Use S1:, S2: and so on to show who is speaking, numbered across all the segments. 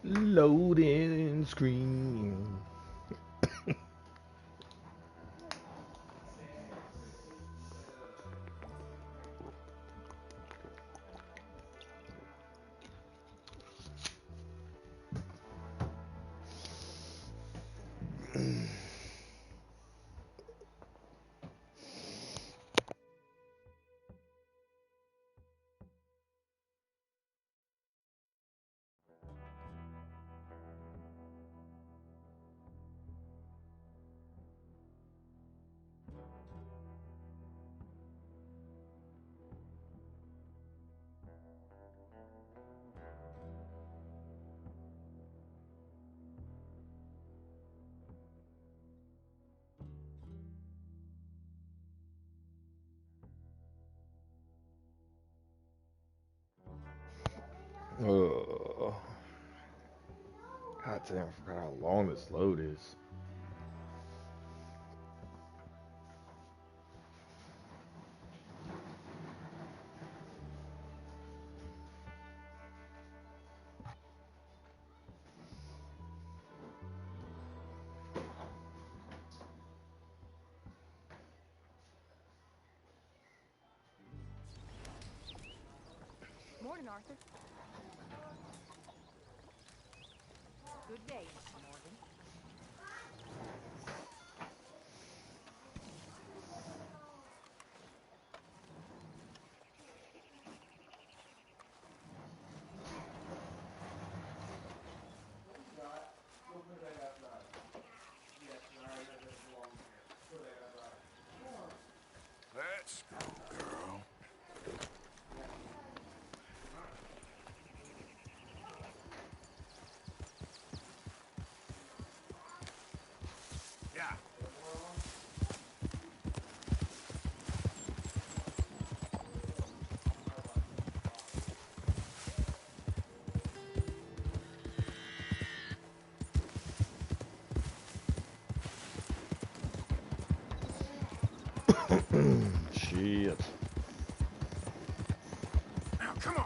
S1: Loading screen. Oh, God damn, I forgot how long this load is.
S2: Morning, Arthur. Good day, Mr. Morgan.
S3: Let's go, girl. Yeah.
S1: Shit.
S3: Now, come on.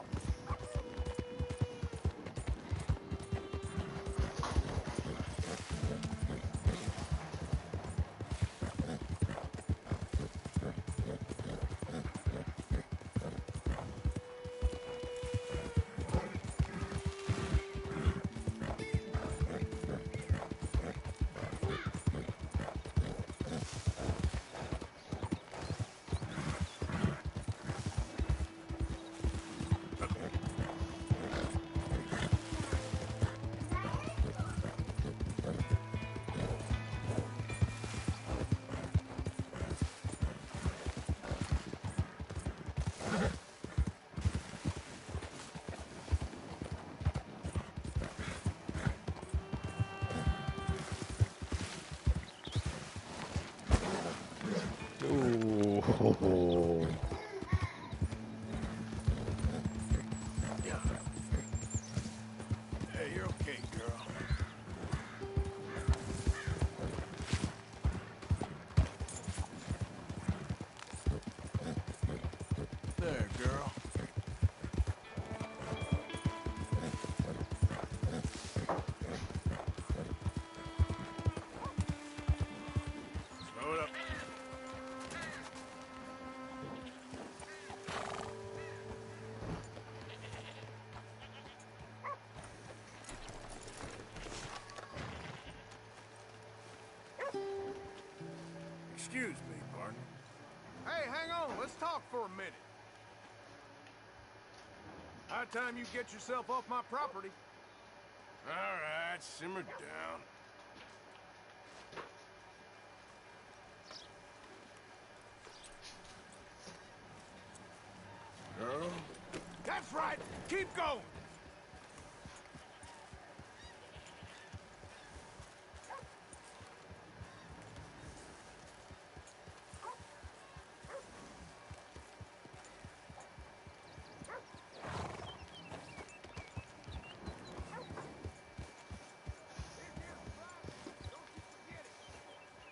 S1: Ooh.
S3: Yeah. Hey, you're okay, girl. There, girl. Slow it up. Excuse me, partner.
S4: Hey, hang on. Let's talk for a minute. High time you get yourself off my property.
S3: All right, simmer down. Girl?
S4: That's right. Keep going.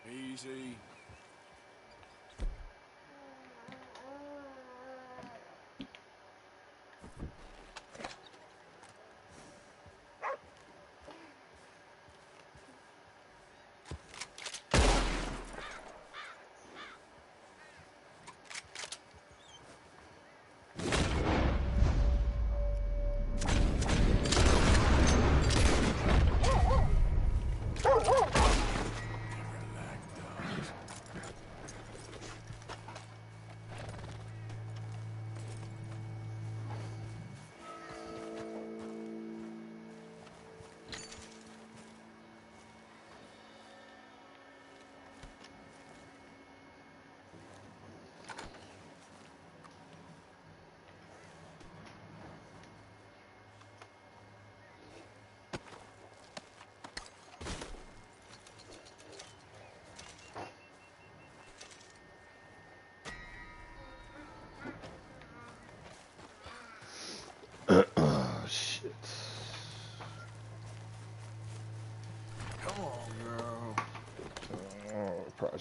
S3: Easy.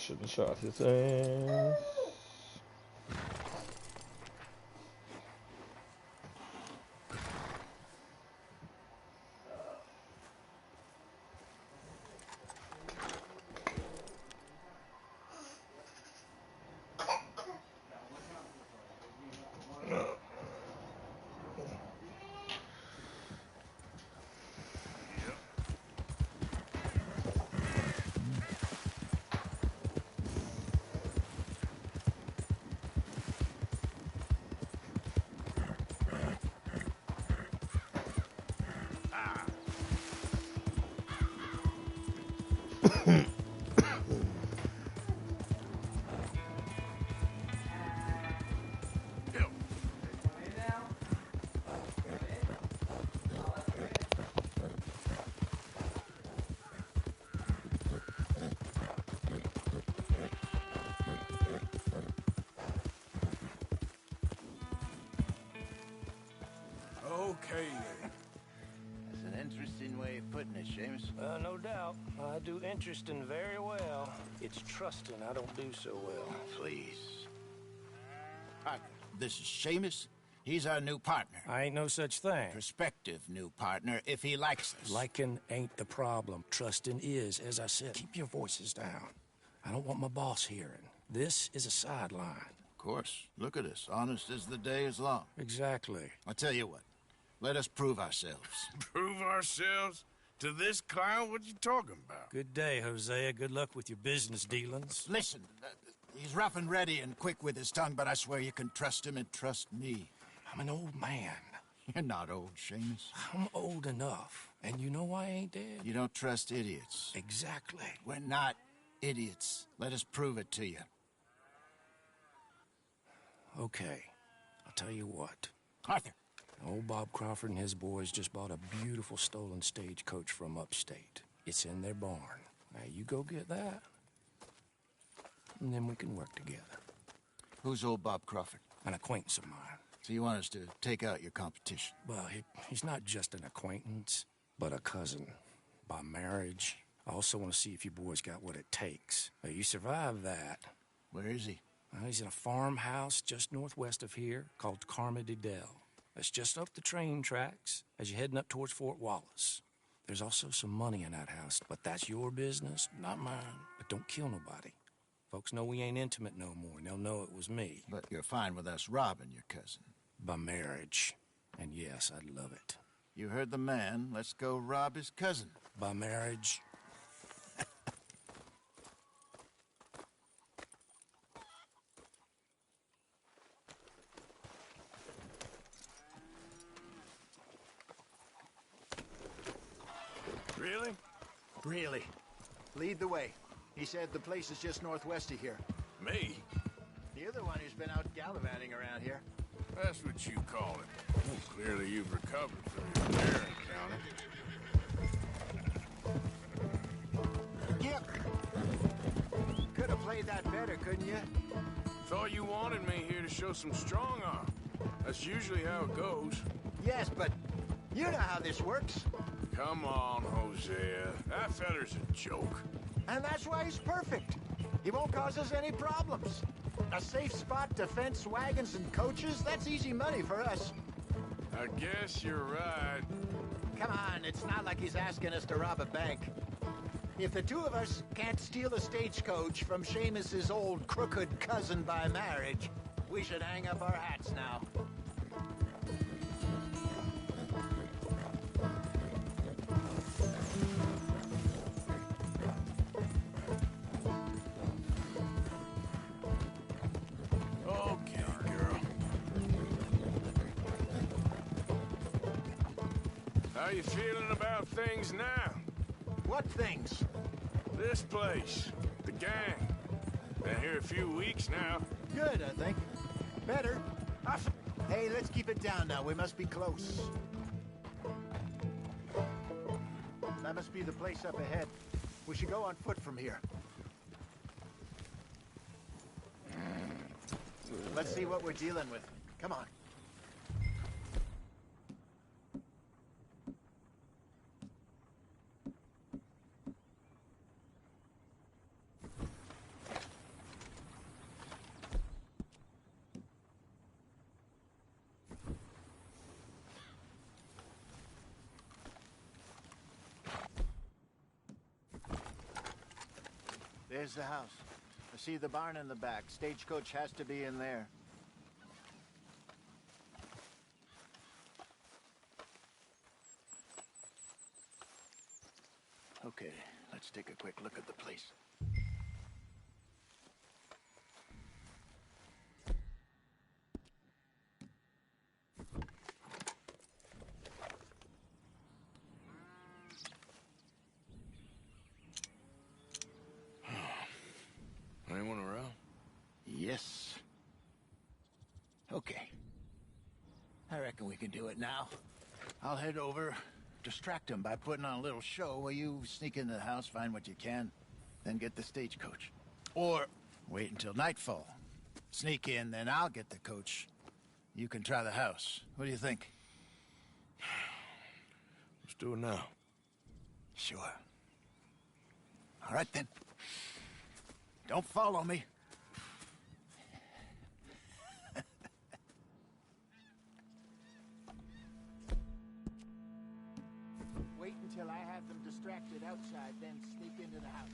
S1: should have shot his ass.
S3: Okay, then.
S5: That's an interesting way of putting it, Seamus.
S6: No doubt. I do interesting very well. It's trusting I don't do so well.
S5: Please. Partner, this is Seamus. He's our new partner.
S6: I ain't no such thing.
S5: Prospective new partner, if he likes us.
S6: Liking ain't the problem. Trusting is, as I said. Keep your voices down. I don't want my boss hearing. This is a sideline.
S5: Of course. Look at us. Honest as the day is long.
S6: Exactly.
S5: I tell you what. Let us prove ourselves.
S3: Prove ourselves? To this clown? What you talking about?
S6: Good day, Hosea. Good luck with your business dealings.
S5: Listen, he's rough and ready and quick with his tongue, but I swear you can trust him and trust me.
S6: I'm an old man.
S5: You're not old, Seamus.
S6: I'm old enough. And you know I ain't dead.
S5: You don't trust idiots.
S6: Exactly.
S5: We're not idiots. Let us prove it to you.
S6: Okay. I'll tell you what.
S5: Arthur.
S6: Old Bob Crawford and his boys just bought a beautiful stolen stagecoach from upstate. It's in their barn. Now you go get that, and then we can work together.
S5: Who's old Bob Crawford?
S6: An acquaintance of mine.
S5: So you want us to take out your competition?
S6: Well, he's not just an acquaintance, but a cousin. By marriage. I also want to see if you boys got what it takes. Now, you survive that.
S5: Where is he?
S6: He's in a farmhouse just northwest of here called Carmody Dell. It's just up the train tracks as you're heading up towards Fort Wallace. There's also some money in that house, but that's your business, not mine. But don't kill nobody. Folks know we ain't intimate no more, and they'll know it was me.
S5: But you're fine with us robbing your cousin.
S6: By marriage. And yes, I'd love it.
S5: You heard the man. Let's go rob his cousin.
S6: By marriage.
S3: Really?
S5: Really? Lead the way. He said the place is just northwest of here.
S3: Me?
S5: You're the one who's been out gallivanting around here.
S3: That's what you call it. Well, clearly you've recovered from your bear encounter.
S5: Yep. Could have played that better, couldn't you?
S3: Thought you wanted me here to show some strong arm. That's usually how it goes.
S5: Yes, but you know how this works.
S3: Come on, Hosea. That feller's a joke.
S5: And that's why he's perfect. He won't cause us any problems. A safe spot to fence wagons and coaches, that's easy money for us.
S3: I guess you're right.
S5: Come on, it's not like he's asking us to rob a bank. If the two of us can't steal a stagecoach from Seamus's old crooked cousin by marriage, we should hang up our hats now.
S3: Okay, girl. How you feeling about things now?
S5: What things?
S3: This place, the gang. Been here a few weeks now.
S5: Good, I think. Better. Hey, let's keep it down now. We must be close. That must be the place up ahead. We should go on foot from here. Let's see what we're dealing with. Come on. There's the house. I see the barn in the back. Stagecoach has to be in there. Okay, let's take a quick look at the place.
S3: Anyone around?
S5: Yes. Okay. I reckon we can do it now. I'll head over, distract him by putting on a little show while you sneak into the house, find what you can, then get the stagecoach. Or wait until nightfall. Sneak in, then I'll get the coach. You can try the house. What do you think?
S3: Let's do it now.
S5: Sure. All right, then. Don't follow me. Wait until I have them distracted outside, then sneak into the house.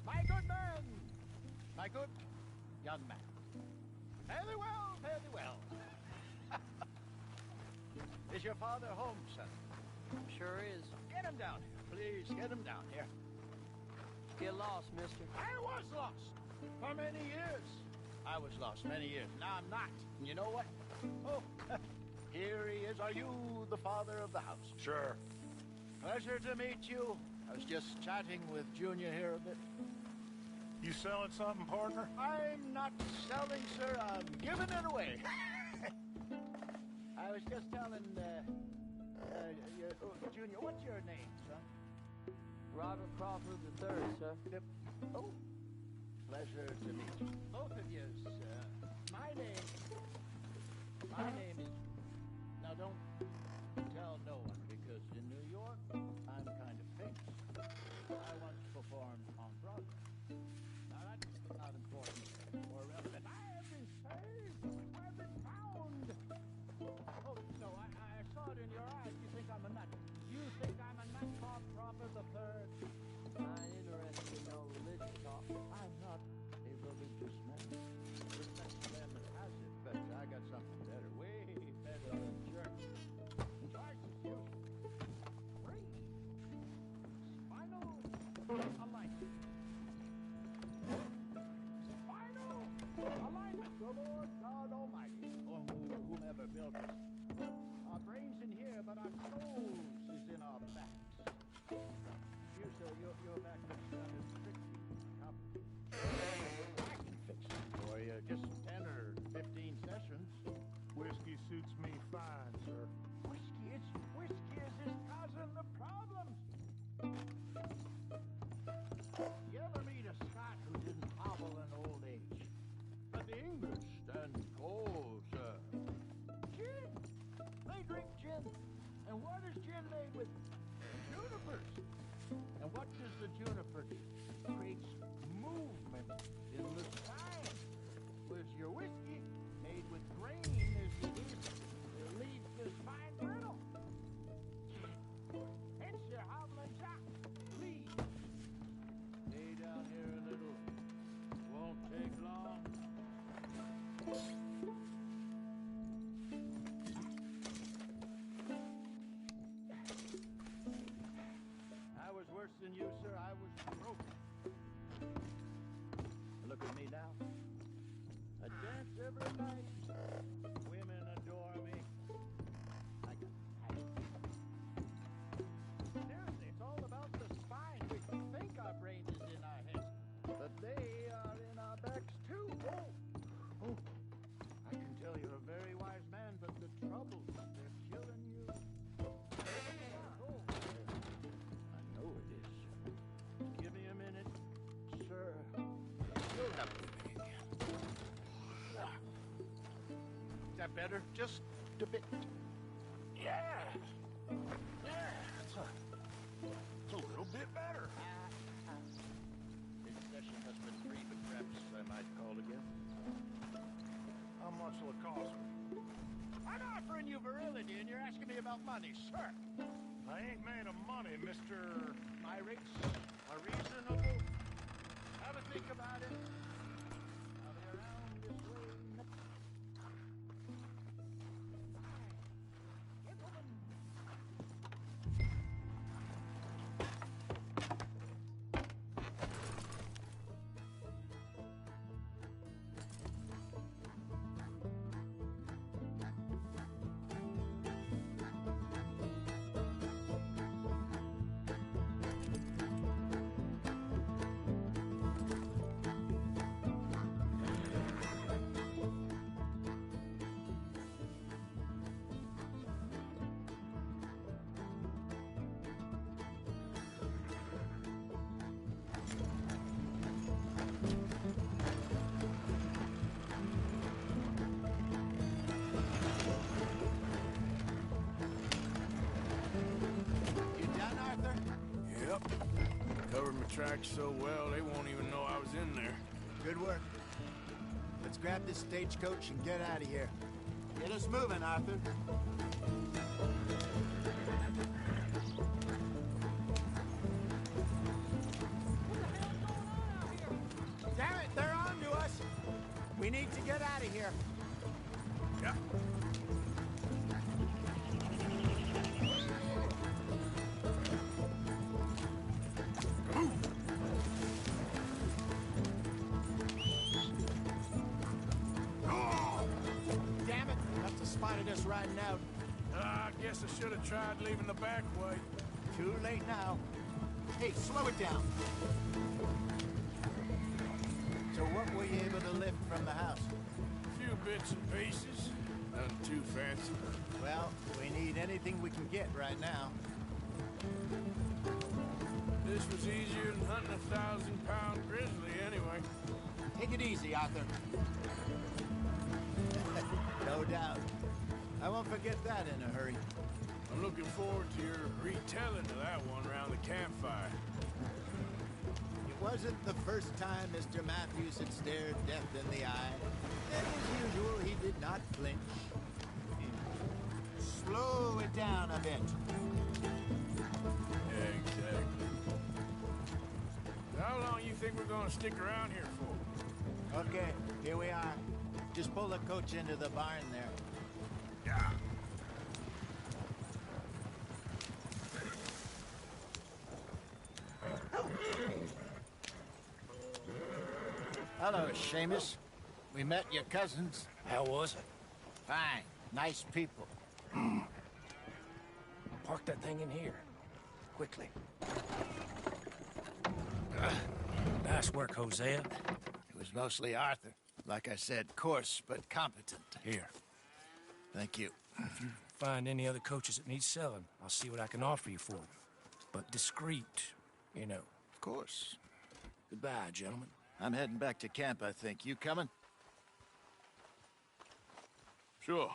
S5: My good man! My good young man. Fairly well, fairly well. Is your father home, son?
S7: Sure is.
S5: Get him down here, please. Get him down here.
S7: Get lost, mister.
S5: I was lost for many years. I was lost many years. Now I'm not. And you know what? Oh, here he is. Are you the father of the house?
S4: Sure.
S5: Pleasure to meet you. I was just chatting with Junior here a bit.
S4: You selling something, partner?
S5: I'm not selling, sir. I'm giving it away. I was just telling, Junior, what's your name, son?
S7: Robert Crawford III, sir.
S5: Oh, pleasure to meet you. Both of you, sir. My name is... Now, don't tell no one, because in New York, I'm kind of famous. I once performed on Broadway. Now, that's not important or relevant. I have been saved. I've been found. Oh, no, I saw it in your eyes. You think I'm a nut. You think I'm a nut, Bob Crawford III?
S7: I ain't interested in no religious talk.
S5: I'm not a religious man. Respect to them that has it, but I got something better, way better than church. Twice as useful. Free. Spinal alignment. Spinal alignment. The Lord God Almighty, or whomever built us. Our brains in here, but our souls is in our backs. Here, sir, your back looks rather strictly complicated. I can fix it for you. Just 10 or 15 sessions.
S4: Whiskey suits me fine, sir.
S5: Whiskey is causing the problems. You ever meet a Scot who didn't hobble in old age? But the English stand tall, sir. Gin. They drink gin. And what is gin made with? Junipers. And what does the juniper do? Creates movement in the spine. Whereas your whiskey, made with grain, is it leaves the spine brittle. Hence your hobbling jock. Please. Stay down here a little. Won't take long. I was worse than you, sir. I was broken. Look at me now. I dance every night. Women adore me. I got passion. Seriously, it's all about the spine. We think our brain is in our heads, but they are in our backs too. Oh, I can tell you're a very wise man, but the troubles, they're killing you. Oh, I know it is, sir. Give me a minute, sir. You'll have to be again. better? Just a bit.
S3: Yeah. Yeah, it's a little bit better.
S5: This session has been brief and perhaps I might call again.
S4: How much will it cost me?
S5: I'm offering you virility and you're asking me about money, sir.
S4: I ain't made of money, Mr.
S5: My rates are reasonable. Have a think about it. I'll be around this way. You done, Arthur?
S3: Yep. Covered my tracks so well, they won't even know I was in there.
S5: Good work. Let's grab this stagecoach and get out of here. Get us moving, Arthur. Damn it, they're on to us. We need to get out of here.
S3: Yeah.
S5: Damn it, must have spotted us riding out.
S3: I guess I should have tried leaving the back way.
S5: Too late now. Hey, slow it down. So what were you able to lift from the house?
S3: A few bits and pieces. Nothing too fancy.
S5: Well, we need anything we can get right now.
S3: This was easier than hunting a 1,000-pound grizzly anyway.
S5: Take it easy, Arthur. No doubt. I won't forget that in a hurry.
S3: I'm looking forward to your retelling of that one around the campfire.
S5: It wasn't the first time Mr. Matthews had stared death in the eye. And as usual, he did not flinch. Slow it down a bit.
S3: Yeah, exactly. How long you think we're gonna stick around here for?
S5: Okay, here we are. Just pull the coach into the barn there.
S3: Yeah.
S5: Hello, Seamus. We met your cousins.
S6: How was it?
S5: Fine. Nice people.
S6: Park that thing in here. Quickly. Nice work, Hosea.
S5: It was mostly Arthur. Like I said, coarse but competent.
S6: Here.
S5: Thank you.
S6: If you find any other coaches that need selling, I'll see what I can offer you for them. But discreet, you know.
S5: Of course.
S6: Goodbye, gentlemen.
S5: I'm heading back to camp, I think. You coming?
S3: Sure.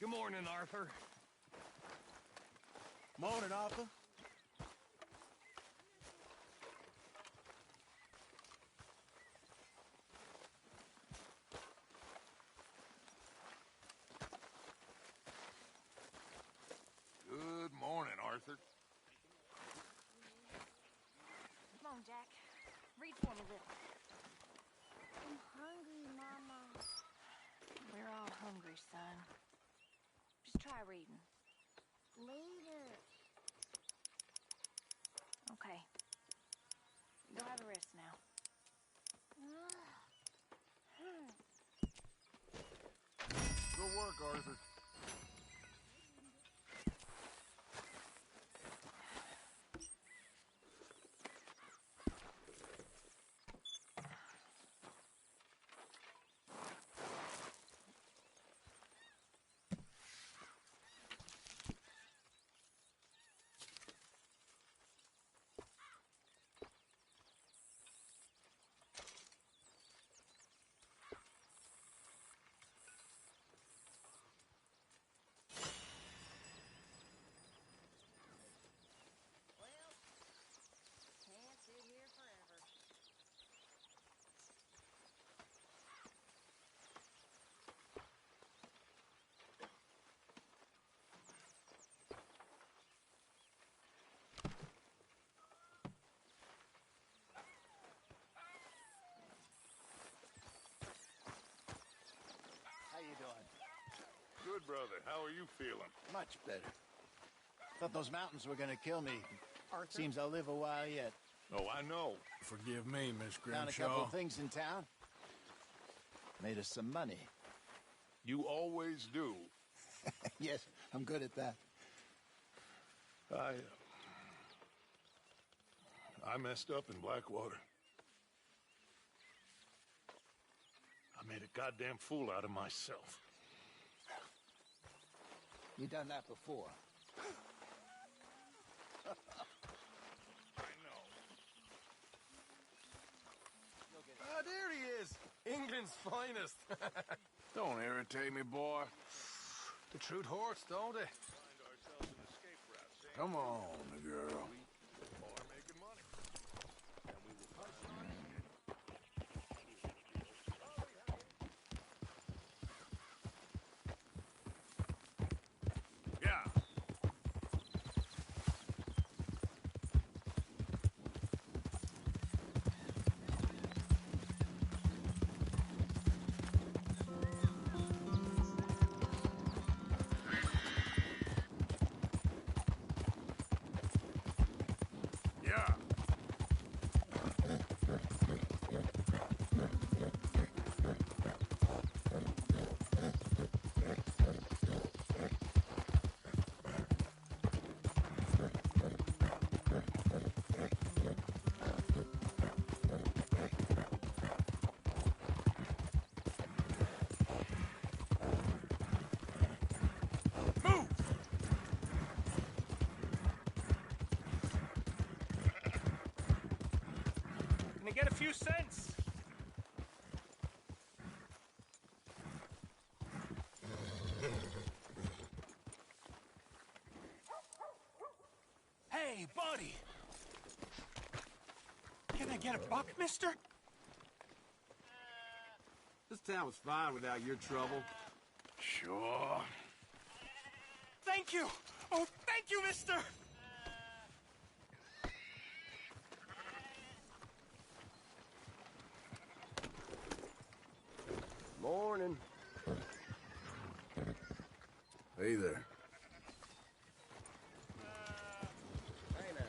S4: Good morning, Arthur.
S5: Morning, Arthur.
S3: Good morning, Arthur.
S2: Come on, Jack. Read for me, little.
S8: I'm hungry, Mama.
S2: We're all hungry, son. Just try reading.
S8: Later.
S2: Okay. Go have a rest now.
S3: Good work, Arthur.
S2: Can't sit here forever.
S5: How you doing?
S3: Good, brother. How are you feeling?
S5: Much better. Thought those mountains were gonna kill me. Seems I'll live a while yet.
S3: Oh, I know.
S4: Forgive me, Miss
S5: Found a couple of things in town. Made us some money.
S3: You always do.
S5: Yes, I'm good at that.
S3: I messed up in Blackwater. I made a goddamn fool out of myself.
S5: You done that before.
S3: I know.
S4: Ah, there he is. England's finest.
S3: Don't irritate me, boy.
S4: The truth hurts, don't it?
S3: Find ourselves an escape route. Same
S4: Come on, girl.
S3: or making money. And we will find Yeah. Yeah. Move!
S4: Can I get a few cents? Hey, buddy! Can I get a buck, mister?
S9: This town was fine without your trouble.
S3: Sure.
S4: Thank you! Oh, thank you, mister!
S9: Morning.
S3: Hey there.
S9: Hey now.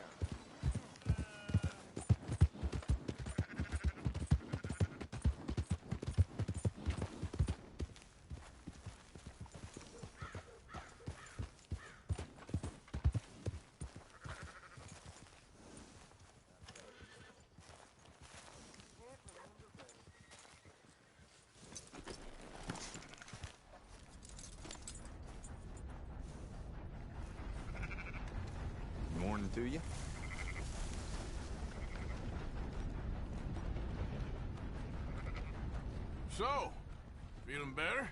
S10: Morning to you.
S3: So, feeling better?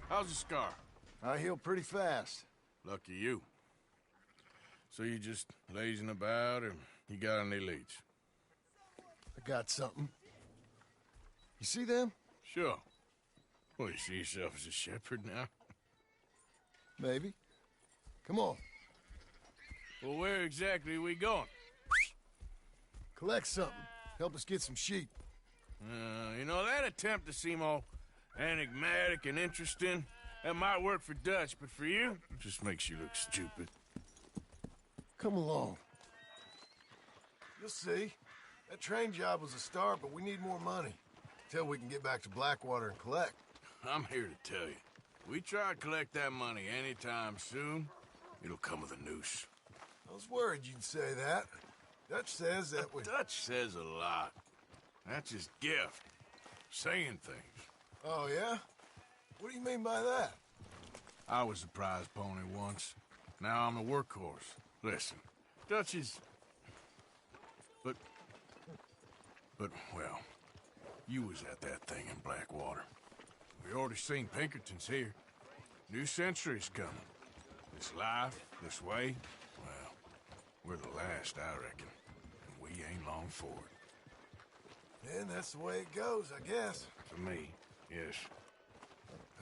S3: How's the scar?
S4: I heal pretty fast.
S3: Lucky you. So you just lazing about, or you got any leads?
S4: I got something. You see them?
S3: Sure. Well, you see yourself as a shepherd now?
S4: Maybe. Come on.
S3: Well, where exactly are we going?
S4: Collect something. Help us get some sheep.
S3: You know, that attempt to seem all enigmatic and interesting, that might work for Dutch, but for you, it just makes you look stupid.
S4: Come along. You'll see. That train job was a start, but we need more money. Till we can get back to Blackwater and collect.
S3: I'm here to tell you, we try to collect that money anytime soon, it'll come with a noose.
S4: I was worried you'd say that. Dutch says that we...
S3: Dutch says a lot. That's his gift. Saying things.
S4: Oh, yeah? What do you mean by that?
S3: I was a prize pony once. Now I'm a workhorse. Listen, Dutch is... But, well, you was at that thing in Blackwater. We already seen Pinkertons here. New century's coming. This life, this way, well, we're the last, I reckon. And we ain't long for it.
S4: And that's the way it goes, I guess.
S3: For me, yes.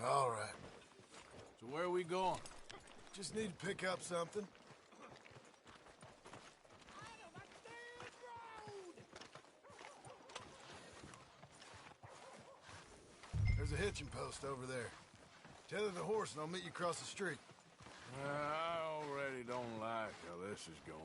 S4: All right.
S3: So where are we going?
S4: Just need to pick up something. There's a hitching post over there. Tether the horse and I'll meet you across the street.
S3: I already don't like how this is going.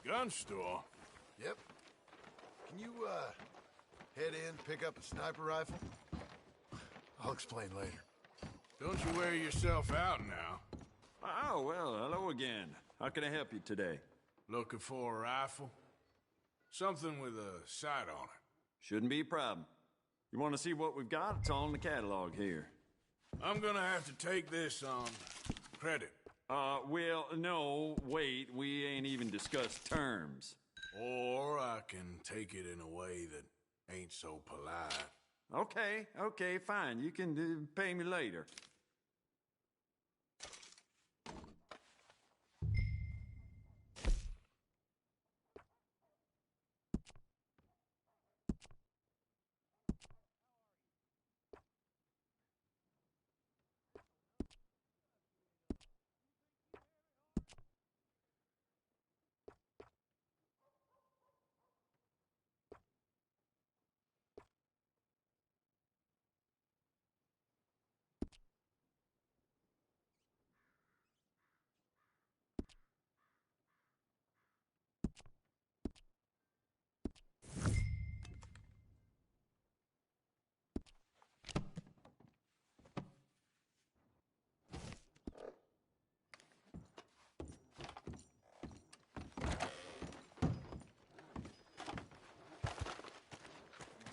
S3: Gun store?
S4: Yep. Can you, head in, pick up a sniper rifle? I'll explain later.
S3: Don't you wear yourself out now.
S10: Oh, well, hello again. How can I help you today?
S3: Looking for a rifle? Something with a sight on it.
S10: Shouldn't be a problem. You want to see what we've got? It's all in the catalog here.
S3: I'm gonna have to take this on credit.
S10: Well, no, wait. We ain't even discussed terms.
S3: Or I can take it in a way that ain't so polite.
S10: Okay, fine. You can pay me later.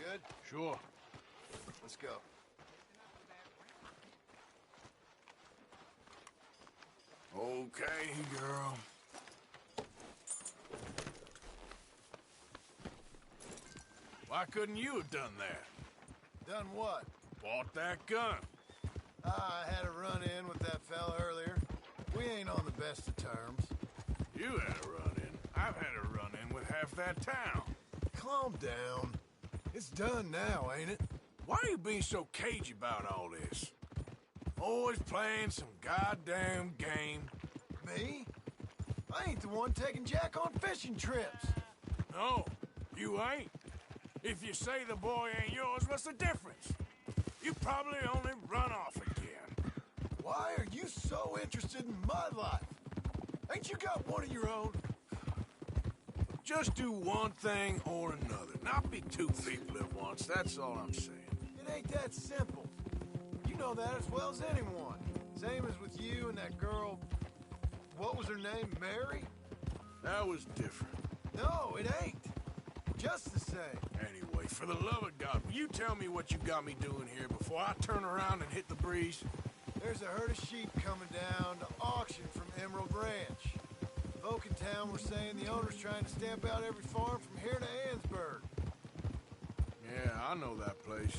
S4: You good?
S3: Sure.
S4: Let's go.
S3: Okay, girl. Why couldn't you have done that?
S4: Done what?
S3: Bought that gun.
S4: I had a run-in with that fella earlier. We ain't on the best of terms.
S3: You had a run-in. I've had a run-in with half that town.
S4: Calm down. It's done now, ain't it?
S3: Why are you being so cagey about all this? Always playing some goddamn game.
S4: Me? I ain't the one taking Jack on fishing trips.
S3: No, you ain't. If you say the boy ain't yours, what's the difference? You probably only run off again.
S4: Why are you so interested in my life? Ain't you got one of your own?
S3: Just do one thing or another. Not be two people at once, that's all I'm saying.
S4: It ain't that simple. You know that as well as anyone. Same as with you and that girl... What was her name? Mary?
S3: That was different.
S4: No, it ain't. Just the same.
S3: Anyway, for the love of God, will you tell me what you got me doing here before I turn around and hit the breeze?
S4: There's a herd of sheep coming down to auction from Emerald Ranch. Folk in town were saying the owner's trying to stamp out every farm from here to Ansburg.
S3: Yeah, I know that place.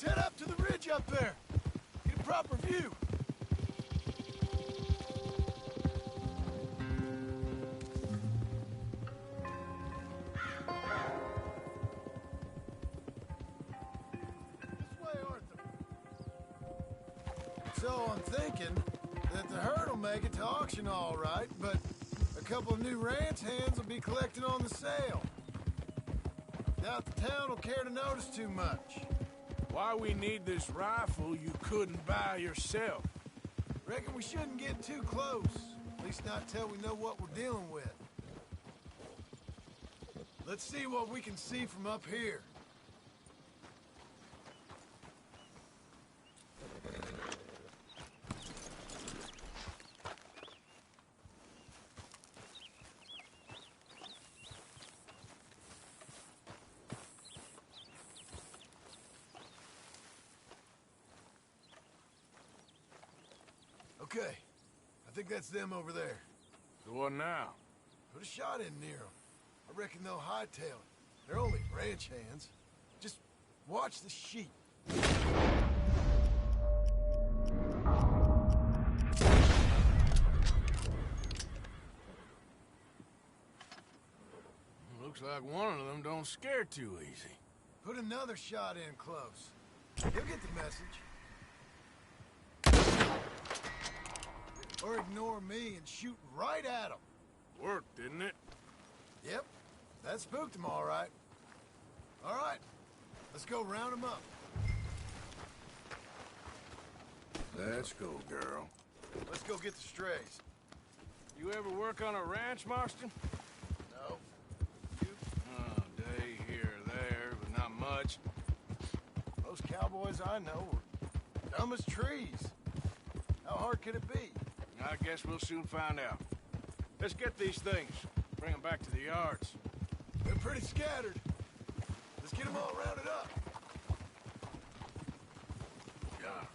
S4: Let's head up to the ridge up there. Get a proper view. This way, Arthur. So I'm thinking that the herd will make it to auction all right, but a couple of new ranch hands will be collecting on the sale. Doubt the town will care to notice too much.
S3: Why we need this rifle you couldn't buy yourself?
S4: Reckon we shouldn't get too close. At least not till we know what we're dealing with. Let's see what we can see from up here. Okay, I think that's them over there.
S3: So what now?
S4: Put a shot in near them. I reckon they'll hightail it. They're only ranch hands. Just watch the sheep.
S3: Looks like one of them don't scare too easy.
S4: Put another shot in close. He'll get the message. Or ignore me and shoot right at him.
S3: Worked, didn't it?
S4: Yep, that spooked him all right. All right, let's go round him up.
S3: Let's go, girl.
S4: Let's go get the strays.
S3: You ever work on a ranch, Marston?
S4: No.
S3: Oh, day here or there, but not much.
S4: Most cowboys I know are dumb as trees. How hard could it be?
S3: I guess we'll soon find out. Let's get these things. Bring them back to the yards.
S4: They're pretty scattered. Let's get them all rounded up.
S3: Yeah.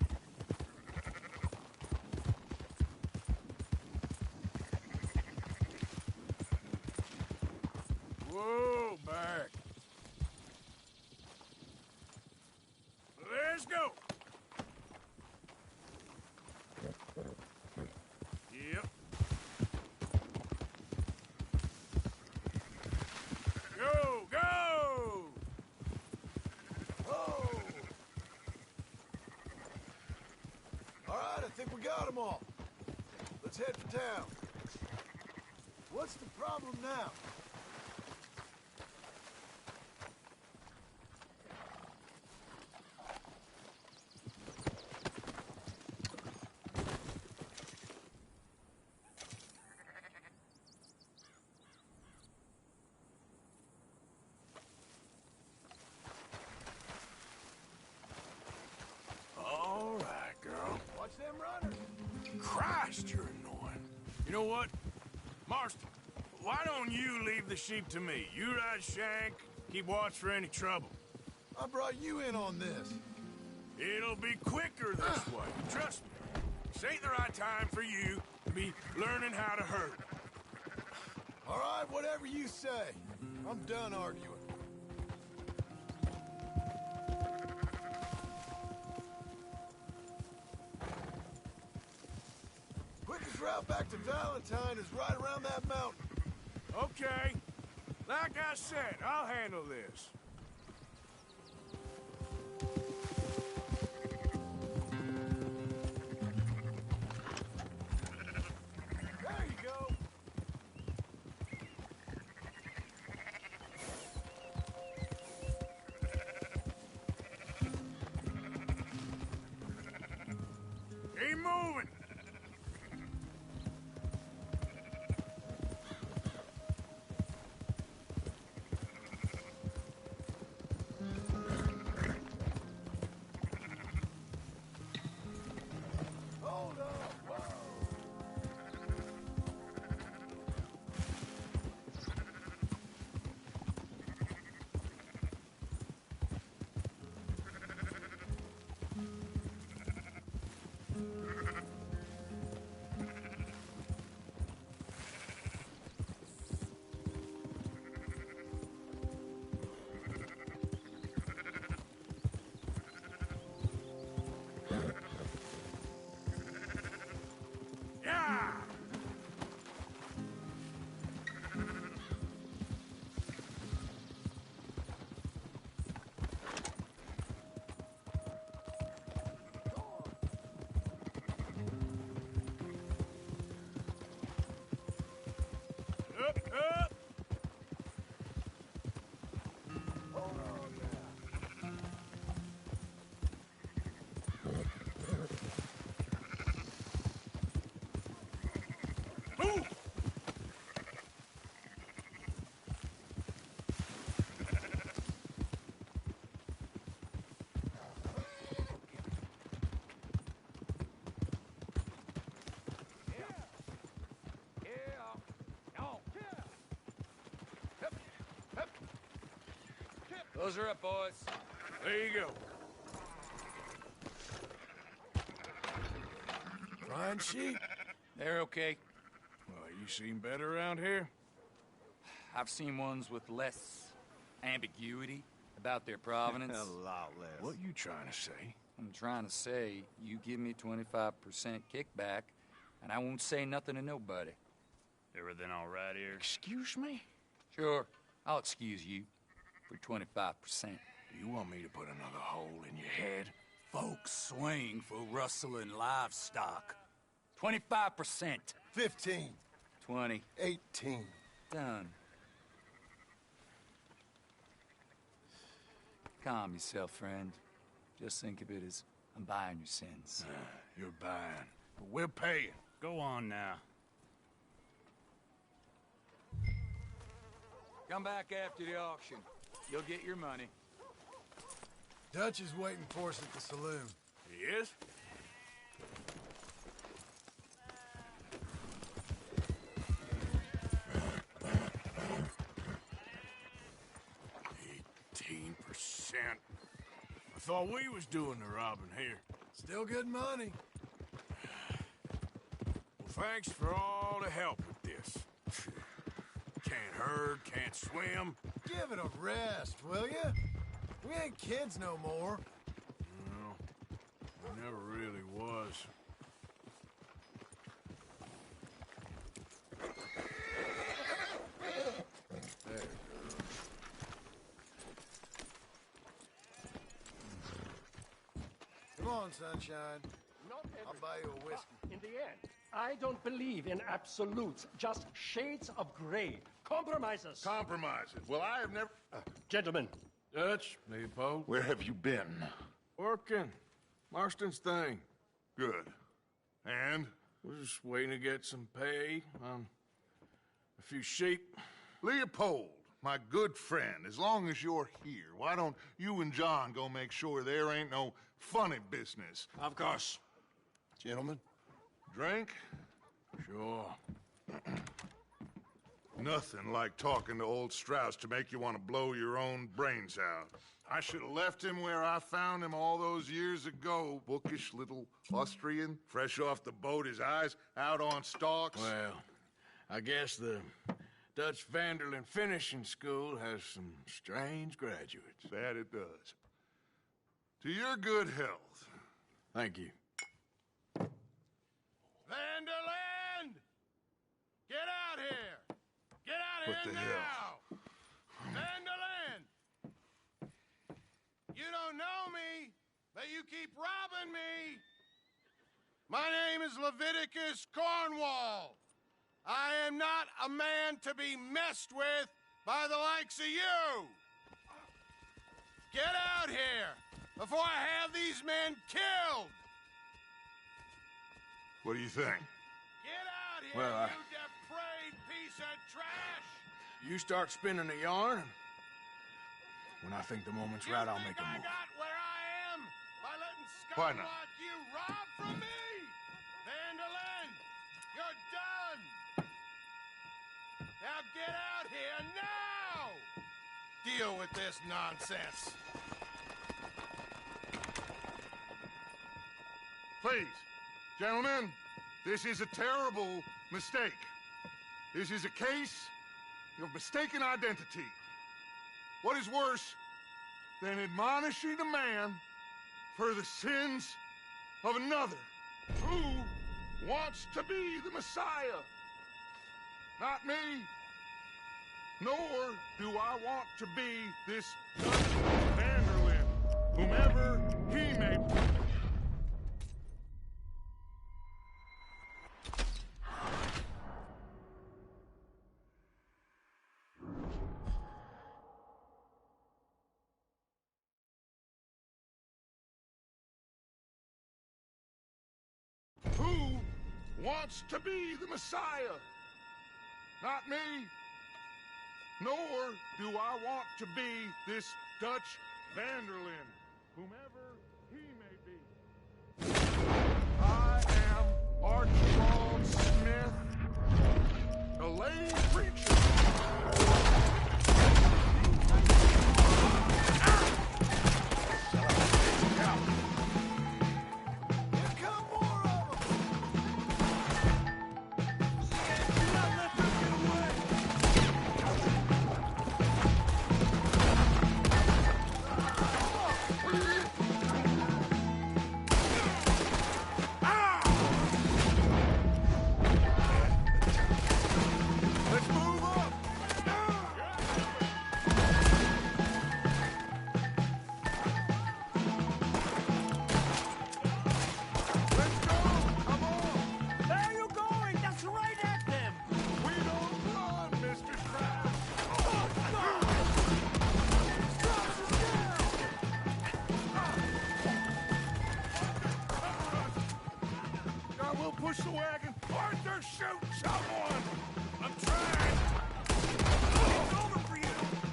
S3: Whoa, back. Let's go. Yep. Go, go!
S4: Oh! All right, I think we got them all. Let's head for town. What's the problem now?
S3: All right, girl.
S4: Watch them runners.
S3: Christ, you're annoying. You know what? Marston, why don't you leave the sheep to me? You ride Shank, keep watch for any trouble.
S4: I brought you in on this.
S3: It'll be quicker this way. Trust me. This ain't the right time for you to be learning how to herd.
S4: All right, whatever you say. I'm done arguing. Quickest route back to Valentine is right around that mountain.
S3: Okay. Like I said, I'll handle this.
S4: There you go.
S10: Close her up, boys.
S3: There you go.
S4: Fine sheep.
S6: They're okay.
S3: Well, you seem better around here.
S6: I've seen ones with less ambiguity about their provenance.
S9: A lot less.
S3: What you trying to say?
S6: I'm trying to say, you give me 25% kickback, and I won't say nothing to nobody.
S10: Everything all right here?
S3: Excuse me?
S6: Sure, I'll excuse you for 25%.
S3: Do you want me to put another hole in your head?
S6: Folks swing for rustling livestock. 25%.
S4: 15.
S6: 20.
S4: 18.
S6: Done. Calm yourself, friend. Just think of it as I'm buying your sins.
S3: You're buying, but we're paying.
S10: Go on now.
S6: Come back after the auction. You'll get your money.
S4: Dutch is waiting for us at the saloon.
S3: He is? I thought we was doing the robbing here.
S4: Still good money.
S3: Well, thanks for all the help with this. Can't herd, can't swim.
S4: Give it a rest, will ya? We ain't kids no more.
S3: No, it never really was. There.
S4: Come on, sunshine.
S11: Not
S4: I'll buy you a whiskey.
S11: in the end, I don't believe in absolutes, just shades of gray. Compromises.
S12: Compromises. Well, I have never...
S11: Gentlemen,
S3: Dutch, Leopold.
S12: Where have you been?
S3: Working. Marston's thing.
S12: Good. And?
S3: We're just waiting to get some pay on a few sheep.
S12: Leopold, my good friend, as long as you're here, why don't you and John go make sure there ain't no funny business?
S3: Of course.
S4: Gentlemen.
S12: Drink?
S3: Sure.
S12: Nothing like talking to old Strauss to make you want to blow your own brains out. I should have left him where I found him all those years ago. Bookish little Austrian, fresh off the boat, his eyes out on stalks.
S3: Well, I guess the Dutch Vanderlyn Finishing School has some strange graduates.
S12: That it does. To your good health.
S3: Thank you.
S4: Vanderland! Get out here! Get out
S12: What
S4: here
S12: the
S4: now!
S12: hell?
S4: Vanderland! You don't know me, but you keep robbing me! My name is Leviticus Cornwall. I am not a man to be messed with by the likes of you! Get out here before I have these men killed!
S12: What do you think?
S4: Get out here,
S3: Well,
S4: you depraved piece of trash!
S3: You start spinning the yarn, and when I think the moment's right, I'll make a
S4: I
S3: move.
S4: got where I am by letting
S12: Why
S4: scum
S12: not?
S4: like you rob from me? Vanderlyn, you're done! Now get out here now! Deal with this nonsense.
S12: Please, gentlemen, this is a terrible mistake. This is a case of mistaken identity. What is worse than admonishing a man for the sins of another who wants to be the Messiah? Not me, nor do I want to be this Dutch Vanderlyn, whomever he may be. Who wants to be the Messiah? Not me, nor do I want to be this Dutch Vanderlyn, whomever he may be. I am Archibald Smith, a lay preacher. push the wagon. Arthur, shoot someone! I'm trying! It's over for you!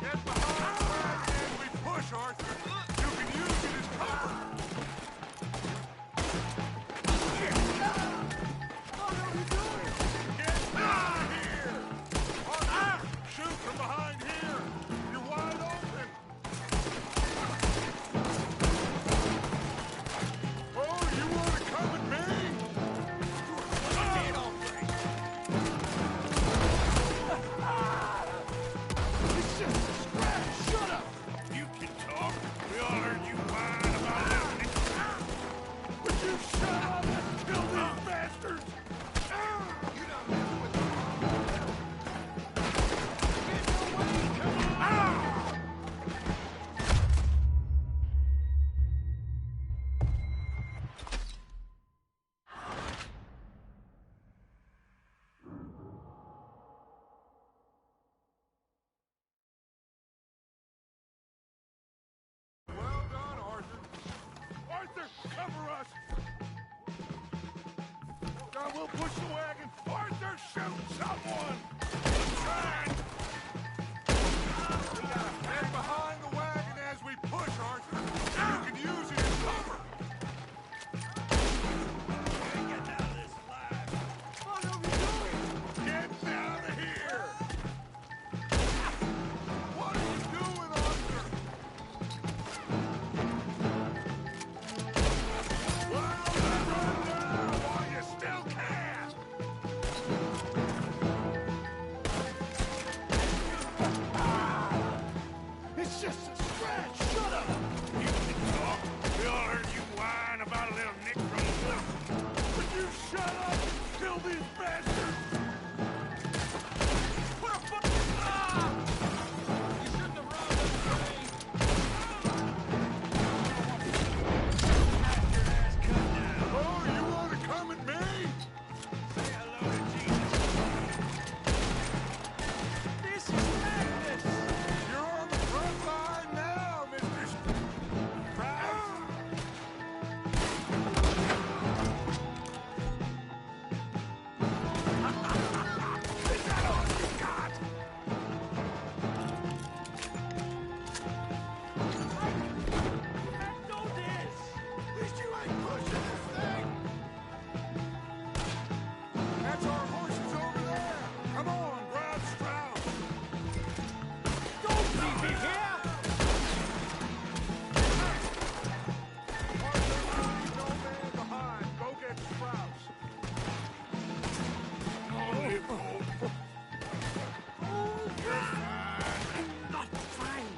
S12: Get behind the wagon as we push, Arthur. You can use it as cover. What are you doing? Get out of here! Arthur, shoot from behind here! You're wide open! Oh, you want to come at me? It's just a scratch. Shut up. You can talk. We all heard you whine about everything. Would you shut up and kill these bastards? You don't mess with them. Get away! Come on! Well done, Arthur. Arthur, cover us. God, we'll push the wagon. Arthur, shoot someone. Try. Get behind the wagon as we push, Arthur. You can use it as cover. Get out of this alive. What are we doing? Get out of here. What are you doing, Arthur? Well, run now while you still can! It's just a scratch! Shut up! You can talk. We all heard you whine about a little nick from the woods. Would you shut up and kill these bastards? What a fuck! Ah! You shouldn't have robbed us, Ray. Have your ass cut now. Oh, you want to come at me? Say hello to Jesus. This is madness. You're on the front line now, Mr. Krause. Is that all you got? Do this! At least you ain't pushing this thing! That's our horses over there! Come on, grab Strauss! Don't leave me here! Arthur, leave no man behind. Go get Strauss. Not fine.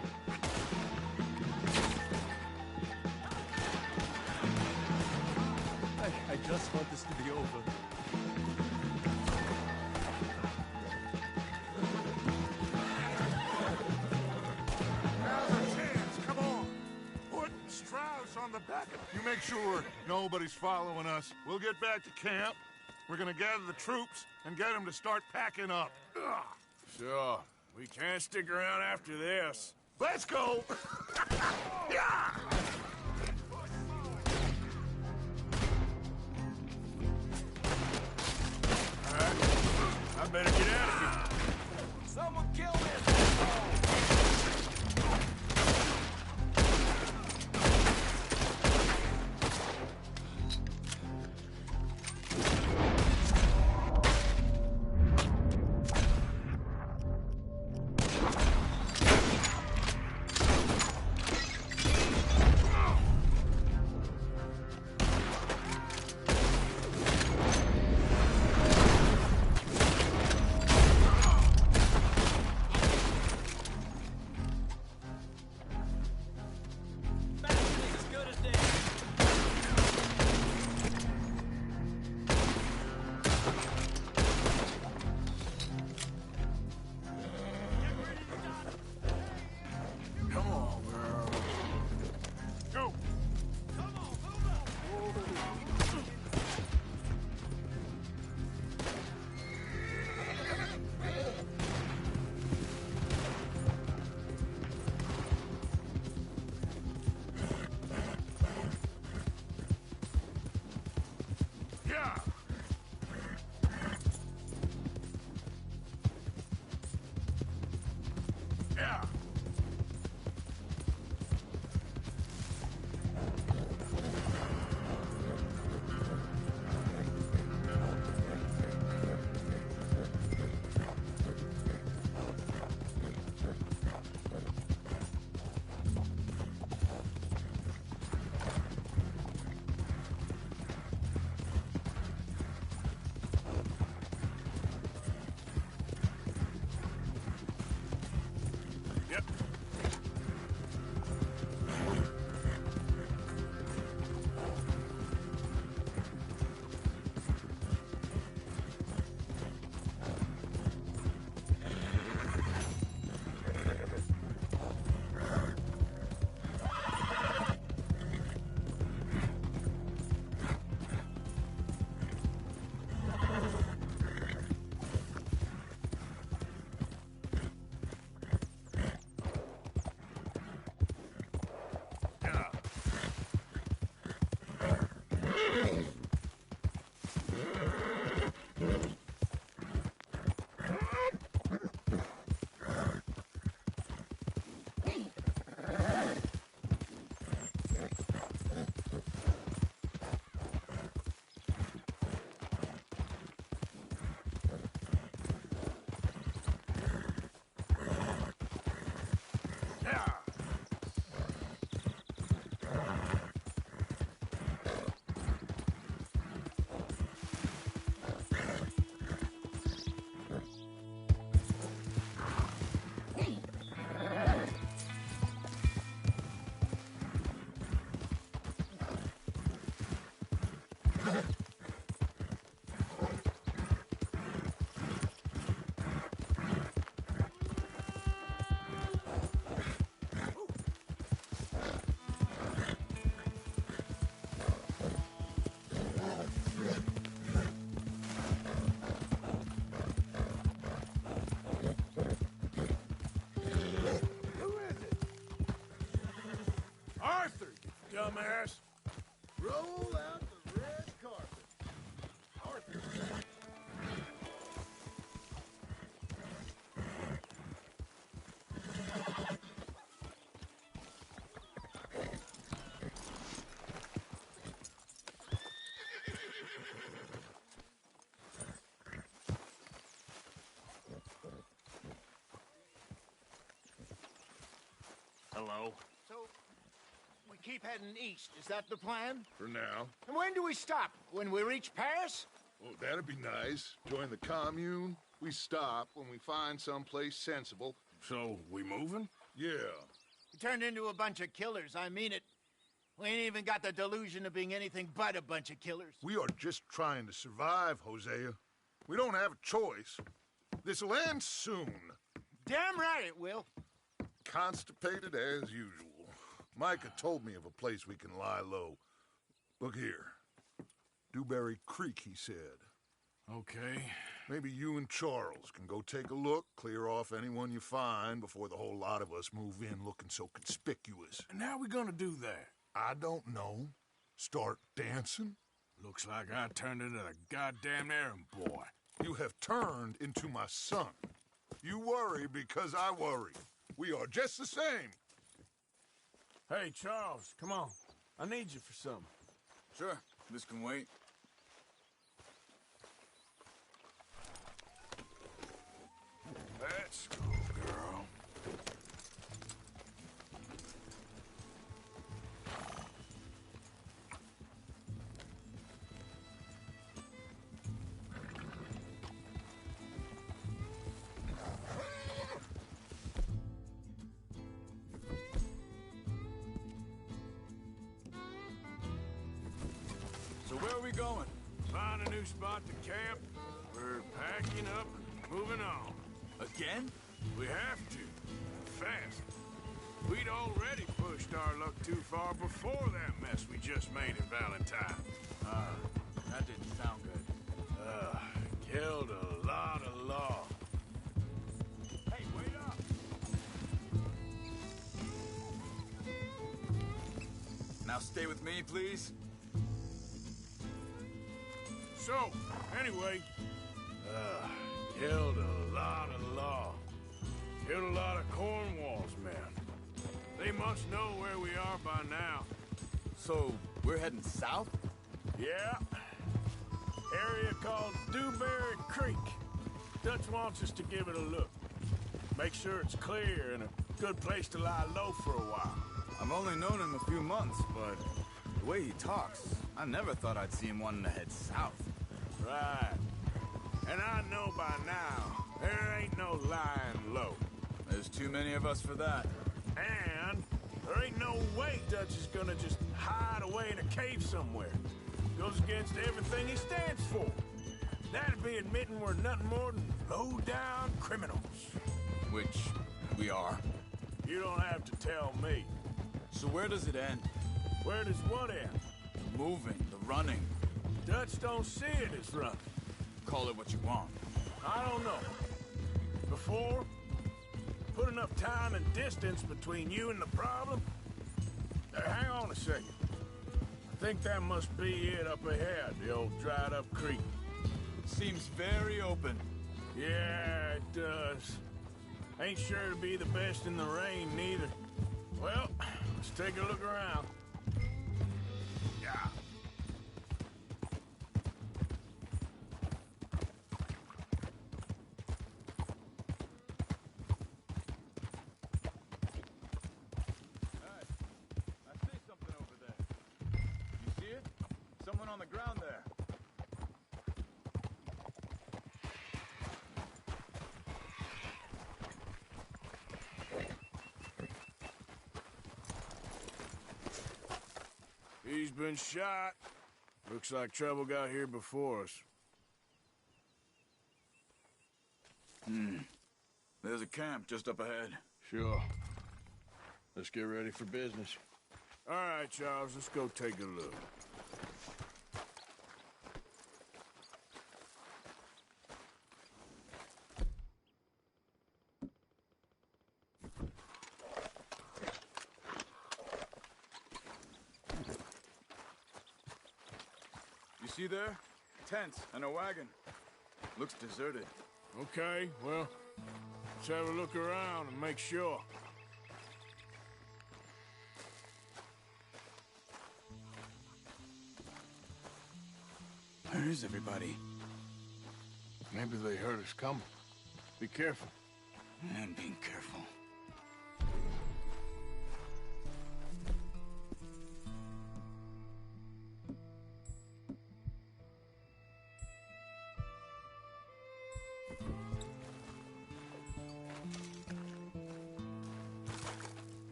S1: I just want this to be over.
S12: Now's our chance. Come on. Put Strauss on the back of... You make sure nobody's following us. We'll get back to camp. We're gonna gather the troops and get them to start packing up. Ugh.
S3: Sure. We can't stick around after this.
S12: Let's go! Yeah!
S3: All right. I better get out of here.
S5: Someone kill this asshole!
S3: Dumbass.
S4: Roll out the red carpet. Arthur.
S3: Hello?
S5: So, we keep heading east. Is that the plan?
S12: For now.
S5: And when do we stop? When we reach Paris?
S12: Well, that'd be nice. Join the commune. We stop when we find someplace sensible.
S3: So, we moving?
S12: Yeah.
S5: We turned into a bunch of killers. I mean it. We ain't even got the delusion of being anything but a bunch of killers.
S12: We are just trying to survive, Hosea. We don't have a choice. This'll end soon.
S5: Damn right it will.
S12: Constipated as usual. Micah told me of a place we can lie low. Look here. Dewberry Creek, he said.
S3: Okay.
S12: Maybe you and Charles can go take a look, clear off anyone you find before the whole lot of us move in looking so conspicuous.
S3: And how we gonna do that?
S12: I don't know. Start dancing?
S3: Looks like I turned into the goddamn errand boy.
S12: You have turned into my son. You worry because I worry. We are just the same.
S3: Hey, Charles, come on. I need you for something.
S13: Sure, this can wait.
S3: Let's go, girl.
S13: So where are we going?
S3: Find a new spot to camp. We're packing up and moving on.
S13: Again?
S3: We have to. Fast. We'd already pushed our luck too far before that mess we just made in Valentine.
S13: That didn't sound good.
S3: Killed a lot of law. Hey, wait up!
S13: Now stay with me, please.
S3: So, anyway, killed a lot of law. Killed a lot of Cornwall's men. They must know where we are by now.
S13: So, we're heading south?
S3: Yeah. Area called Dewberry Creek. Dutch wants us to give it a look. Make sure it's clear and a good place to lie low for a while.
S13: I've only known him a few months, but the way he talks, I never thought I'd see him wanting to head south.
S3: Right. And I know by now, there ain't no lying low.
S13: There's too many of us for that.
S3: And there ain't no way Dutch is gonna just hide away in a cave somewhere. Goes against everything he stands for. That'd be admitting we're nothing more than low-down criminals.
S13: Which we are.
S3: You don't have to tell me.
S13: So where does it end?
S3: Where does what end?
S13: The moving, the running.
S3: Dutch don't see it as running.
S13: Call it what you want.
S3: I don't know. Before, put enough time and distance between you and the problem. Hang on a second. I think that must be it up ahead, the old dried-up creek.
S13: Seems very open.
S3: Yeah, it does. Ain't sure to be the best in the rain, neither. Well, let's take a look around. Yeah.
S13: Someone on the ground there.
S3: He's been shot. Looks like trouble got here before us.
S13: There's a camp just up ahead.
S3: Sure. Let's get ready for business. All right, Charles, let's go take a look.
S13: You see there? Tents and a wagon. Looks deserted.
S3: Okay, well, let's have a look around and make sure.
S13: Where is everybody?
S3: Maybe they heard us coming. Be careful.
S13: I'm being careful.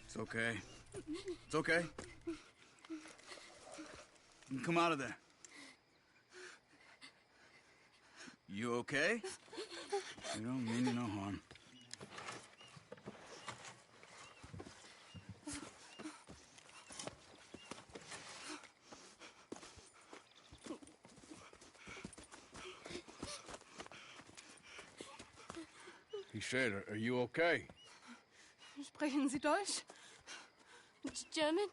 S13: It's okay. It's okay. Come out of there. You okay? You don't mean you no harm.
S3: He said, are you okay?
S2: Sprechen Sie Deutsch? German?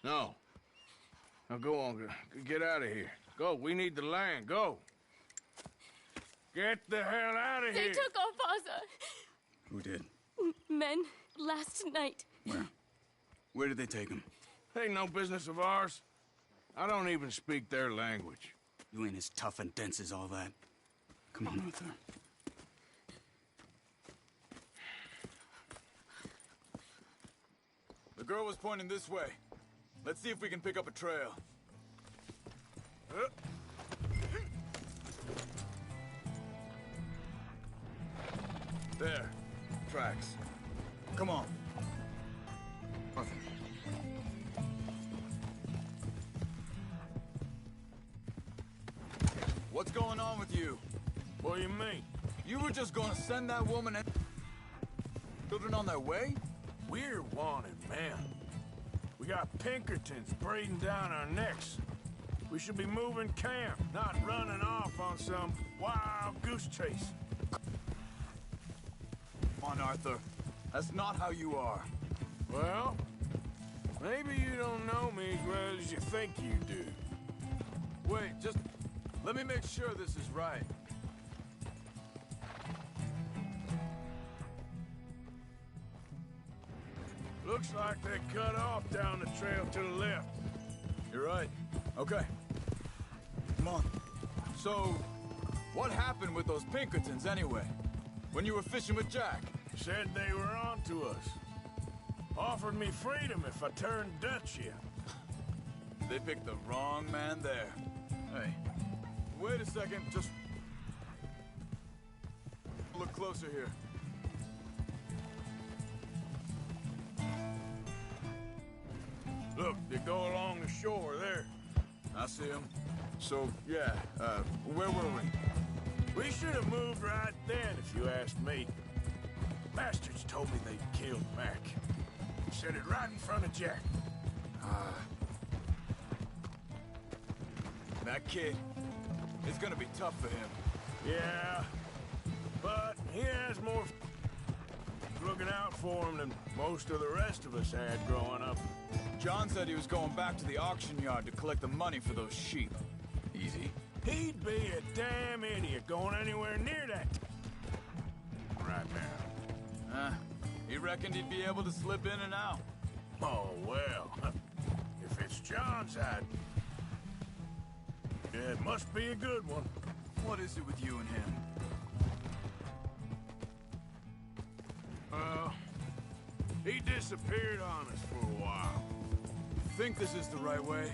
S3: No. Now go on, get out of here. Go, we need the land, go. Get the hell out of
S2: They
S3: here.
S2: took our father.
S13: Who did?
S2: Men last night.
S13: Where? Where did they take him?
S3: Ain't no business of ours. I don't even speak their language.
S13: You ain't as tough and dense as all that. Come on, Arthur. The girl was pointing this way. Let's see if we can pick up a trail. There. Tracks. Come on. Arthur. What's going on with you?
S3: What do you mean?
S13: You were just gonna send that woman and children on their way?
S3: We're wanted, man. We got Pinkertons breathing down our necks. We should be moving camp, not running off on some wild goose chase.
S13: Come on, Arthur. That's not how you are.
S3: Well, maybe you don't know me as well as you think you do.
S13: Wait, just let me make sure this is right.
S3: Looks like they cut off down the trail to the left.
S13: You're right. Okay. Come on. So, what happened with those Pinkertons anyway? When you were fishing with Jack?
S3: Said they were on to us. Offered me freedom if I turned Dutch yet.
S13: They picked the wrong man there. Hey, wait a second, just look closer here.
S3: Look, they go along the shore there.
S13: I see him. So, yeah, where were we?
S3: We should have moved right then, if you asked me. Bastards told me they'd killed Mac. Said it right in front of Jack.
S13: That kid, it's gonna be tough for him.
S3: Yeah, but he has more looking out for him than most of the rest of us had growing up.
S13: John said he was going back to the auction yard to collect the money for those sheep. Easy.
S3: He'd be a damn idiot going anywhere near that right now.
S13: He reckoned he'd be able to slip in and out.
S3: Oh, well, if it's John's idea, it must be a good one.
S13: What is it with you and him?
S3: He disappeared on us for a while.
S13: You think this is the right way?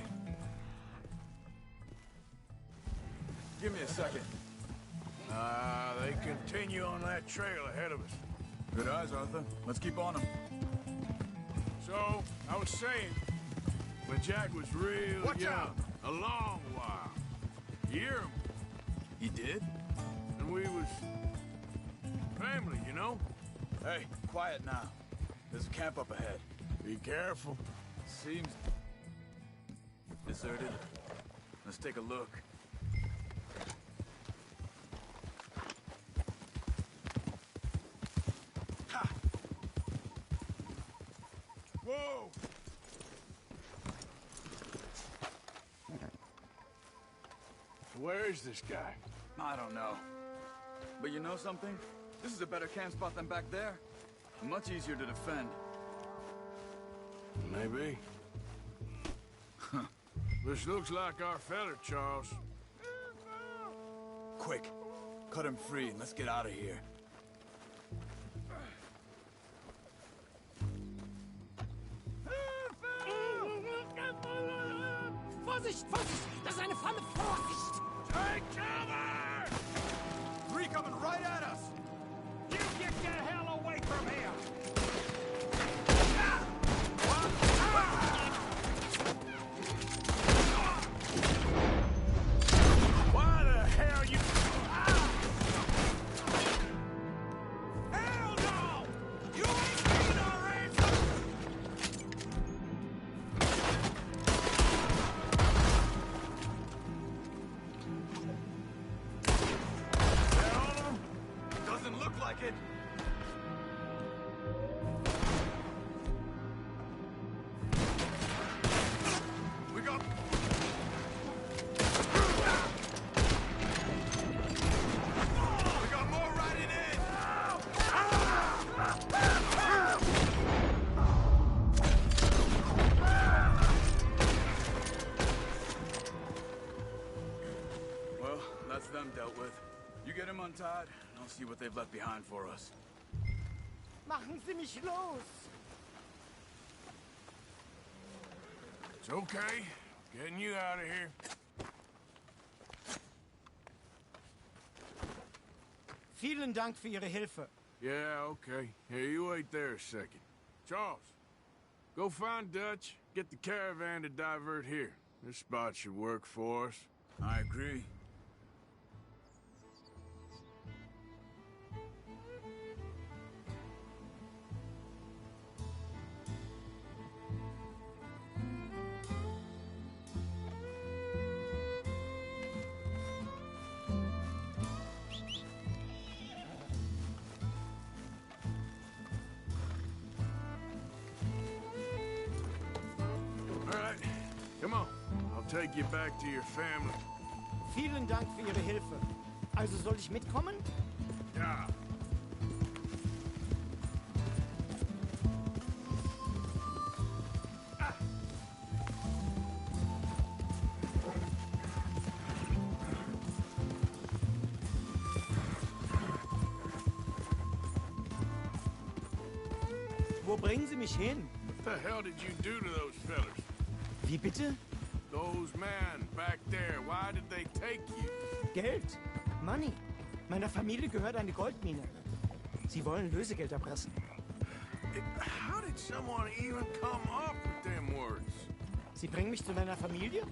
S13: Give me a second.
S3: They continue on that trail ahead of us.
S13: Good eyes, Arthur. Let's keep on them.
S3: So, I was saying, when Jack was real
S12: Watch
S3: young,
S12: out.
S3: a long while, you hear him,
S13: He did?
S3: and we was family, you know?
S13: Hey, quiet now. There's a camp up ahead.
S3: Be careful.
S13: Seems deserted. Let's take a look. Ha!
S3: Whoa! Where is this guy?
S13: I don't know. But you know something? This is a better camp spot than back there. Much easier to defend.
S3: Maybe. This looks like our fella, Charles.
S13: Quick, cut him free and let's get out of here.
S6: Vorsicht, Vorsicht! Das ist eine Falle! Vorsicht!
S3: Take cover!
S13: Three coming right at us!
S11: You get the hell away from here!
S3: Why the hell you...
S13: Hell no! You ain't getting our ransom!
S3: That all of them?
S13: Doesn't look like it. We got... We got more riding in! Well, that's them dealt with. You get them untied, and I'll see what they've left behind for us.
S6: Machen Sie mich los!
S3: It's okay. Getting you out of here.
S6: Vielen Dank für Ihre Hilfe.
S3: Yeah, okay. Here, you wait there a second. Charles, go find Dutch. Get the caravan to divert here. This spot should work for us.
S13: I agree.
S3: All right, come on. I'll take you back to your family.
S6: Vielen Dank für Ihre Hilfe. Also soll ich mitkommen?
S3: Ja.
S6: Wo bringen Sie mich hin?
S3: What the hell did you do to those fellas?
S6: Wie bitte?
S3: Those men back there, why did they take you?
S6: Geld. Money. Meiner Familie gehört eine Goldmine. Sie wollen Lösegeld erpressen.
S3: How did someone even come up with them words?
S6: Sie bringen mich zu meiner Familie?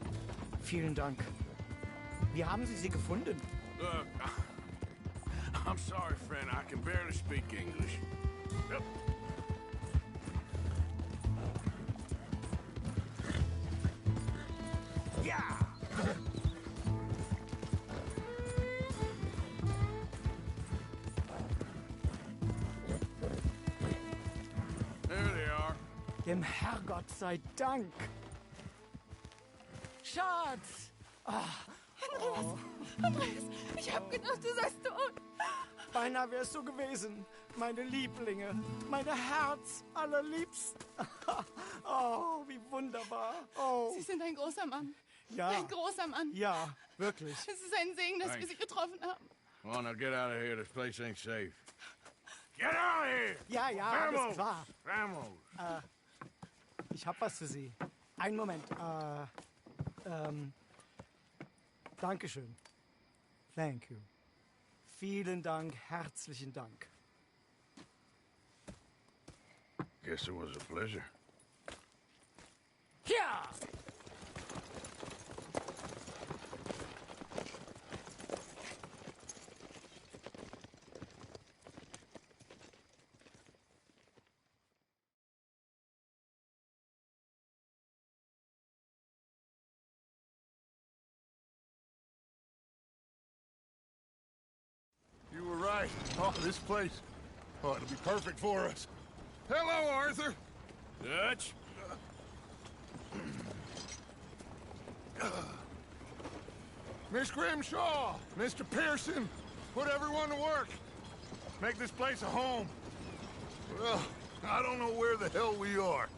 S6: Vielen Dank. Wie haben Sie sie gefunden?
S3: Look, I'm sorry, friend. I can barely speak English. Yep.
S14: Dem Herrgott sei Dank. Schatz!
S15: Andreas, ich hab gedacht, du seist tot.
S14: Beinahe wärst du gewesen, meine Lieblinge, meine Herz allerliebsten. Oh, wie wunderbar. Oh.
S15: Sie sind ein großer Mann.
S14: Ja.
S15: Ein großer Mann.
S14: Ja, wirklich.
S15: Es ist ein Segen, dass wir Sie getroffen haben.
S3: Come on, now get out of here. This place ain't safe. Get out of here!
S14: Ja, ja,
S3: Vamos!
S14: alles klar.
S3: Vamos!
S14: Ich hab was für Sie. Einen Moment. Dankeschön. Thank you. Vielen Dank, herzlichen Dank.
S3: Guess it was a pleasure.
S14: Ja!
S12: You were right. Oh, this place. Oh, it'll be perfect for us. Hello, Arthur.
S3: Dutch?
S12: Miss Grimshaw, Mr. Pearson, put everyone to work. Make this place a home. Well, I don't know where the hell we are,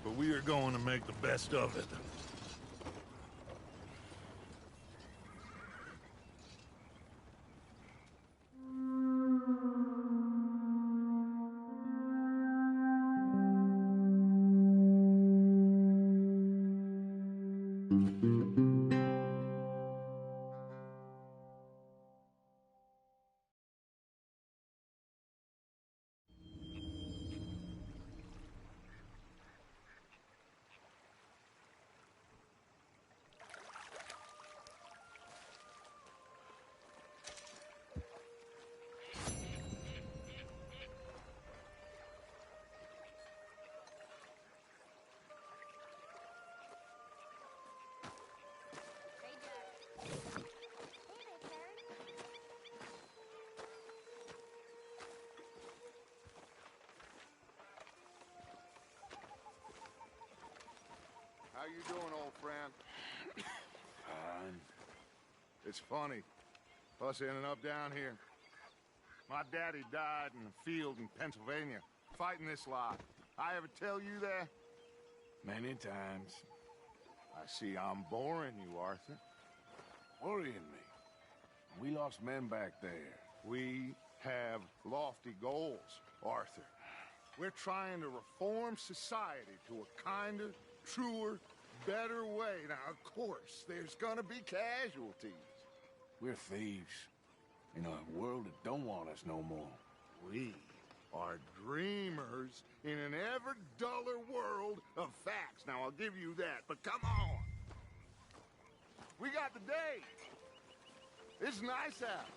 S12: but we are going to make the best of it. How you doing, old friend?
S3: Fine.
S12: It's funny, us ending up down here. My daddy died in a field in Pennsylvania, fighting this lot. I ever tell you that?
S3: Many times.
S12: I see I'm boring you, Arthur.
S3: Worrying me. We lost men back there.
S12: We have lofty goals, Arthur. We're trying to reform society to a kinder, truer, better way. Now, of course, there's gonna be casualties.
S3: We're thieves. In a world that don't want us no more.
S12: We are dreamers in an ever duller world of facts. Now, I'll give you that, but come on. We got the day. It's nice out.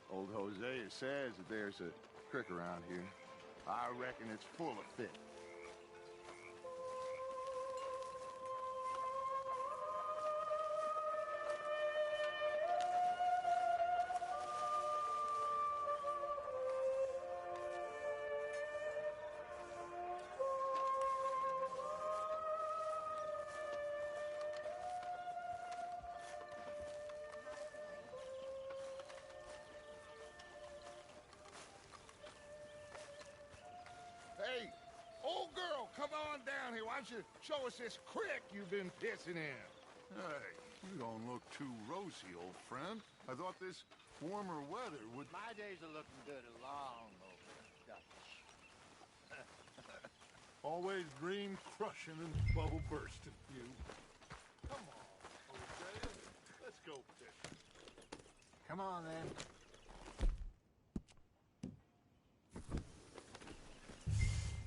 S12: Old Hosea says that there's a creek around here. I reckon it's full of fish. Hey, old girl, come on down here. Why don't you show us this creek you've been pissing in? Hey, you don't look too rosy, old friend. I thought this warmer weather would...
S5: My days are looking good long over, Dutch.
S12: Always dream crushing and bubble bursting, you. Come on, Hosea. Let's go fishing.
S5: Come on, then.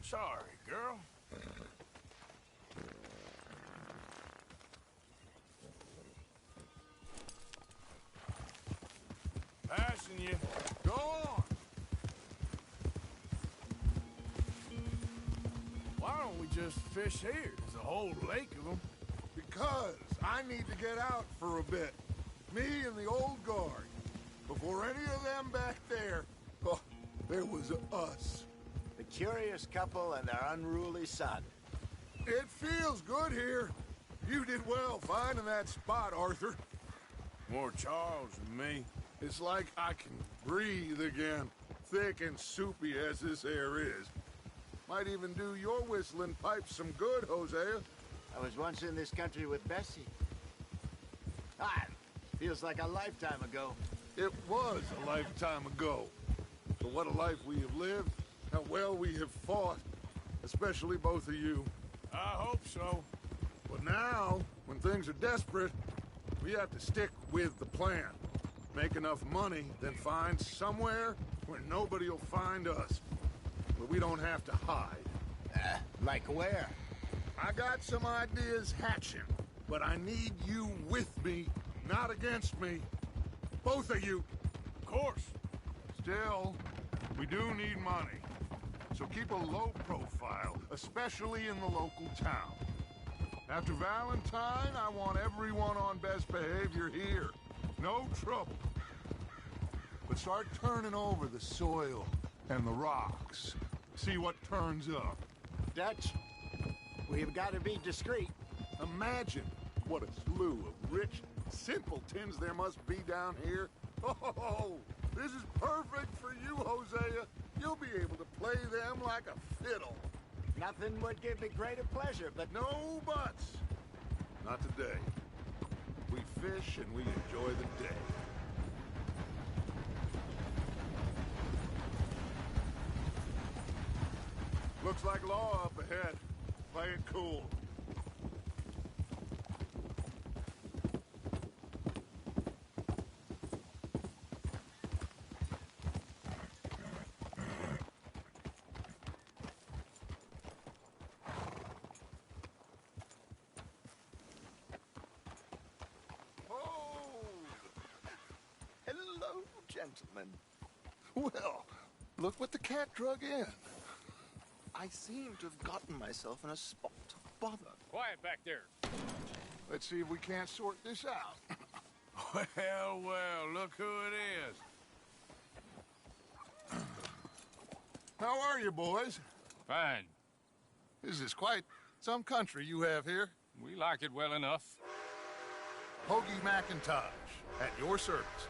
S3: Sorry, girl. Passing you.
S12: Go on.
S3: Why don't we just fish here? There's a whole lake of them.
S12: Because I need to get out for a bit. Me and the old guard. Before any of them back there, oh, there was us.
S5: The curious couple and their unruly son.
S12: It feels good here. You did well finding that spot, Arthur.
S3: More Charles than me.
S12: It's like I can breathe again, thick and soupy as this air is. Might even do your whistling pipes some good, Hosea.
S5: I was once in this country with Bessie. Feels like a lifetime ago.
S12: It was a lifetime ago. But what a life we have lived, how well we have fought, especially both of you.
S3: I hope so.
S12: But now, when things are desperate, we have to stick with the plan. Make enough money, then find somewhere where nobody will find us. Where we don't have to hide.
S5: Like where?
S12: I got some ideas hatching, but I need you with me, not against me. Both of you.
S3: Of course.
S12: Still, we do need money. So keep a low profile, especially in the local town. After Valentine, I want everyone on best behavior here. No trouble. But start turning over the soil and the rocks. See what turns up.
S5: Dutch, we've got to be discreet.
S12: Imagine what a slew of rich simpletons there must be down here. Oh, this is perfect for you, Hosea. You'll be able to play them like a fiddle.
S5: Nothing would give me greater pleasure, but...
S12: No buts. Not today. We fish and we enjoy the day. Looks like law up ahead. Play it cool.
S16: Hello, gentlemen.
S12: Well, look what the cat drug in.
S16: I seem to have gotten myself in a spot of bother.
S17: Quiet back there.
S12: Let's see if we can't sort this out.
S3: Well, look who it is.
S12: How are you, boys?
S17: Fine.
S12: This is quite some country you have here.
S17: We like it well enough.
S12: Hoagie McIntosh, at your service.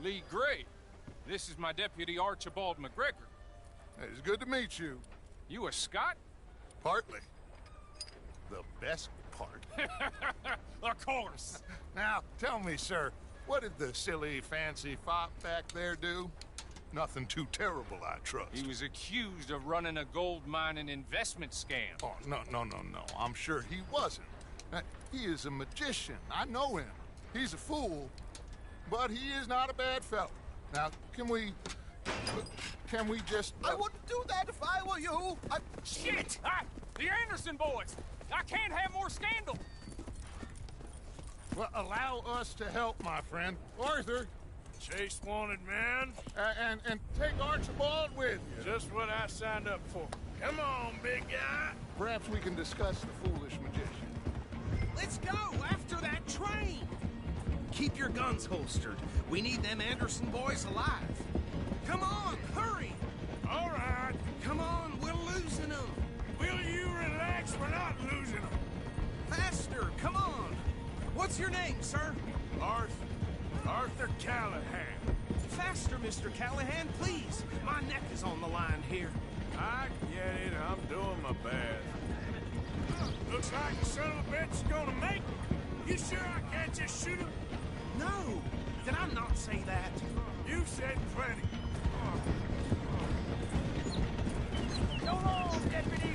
S17: Lee Gray. This is my deputy Archibald McGregor.
S12: It's good to meet you.
S17: You a Scot?
S12: Partly. The best part.
S17: Of course.
S12: Now, tell me, sir, what did the silly, fancy fop back there do? Nothing too terrible, I trust.
S17: He was accused of running a gold mining investment scam.
S12: Oh, no. I'm sure he wasn't. He is a magician. I know him. He's a fool, but he is not a bad fellow. Now, can we just...
S16: I wouldn't do that if I were you.
S17: Shit! The Anderson boys! I can't have more scandal!
S12: Well, allow us to help, my friend. Arthur.
S3: Chase wanted man.
S12: And take Archibald with you.
S3: Just what I signed up for. Come on, big guy.
S12: Perhaps we can discuss the foolish magician.
S18: Let's go after that train! Keep your guns holstered. We need them Anderson boys alive. Come on, hurry!
S3: All right.
S18: Come on, we're losing them.
S3: Will you relax? We're not losing them.
S18: Faster, come on. What's your name, sir?
S3: Arthur Callahan.
S18: Faster, Mr. Callahan, please. My neck is on the line here.
S3: I get it. I'm doing my best. Looks like the son of a bitch is gonna make it. You sure I can't just shoot him?
S18: No. Did I not say that?
S3: You said plenty.
S18: Go home, deputy!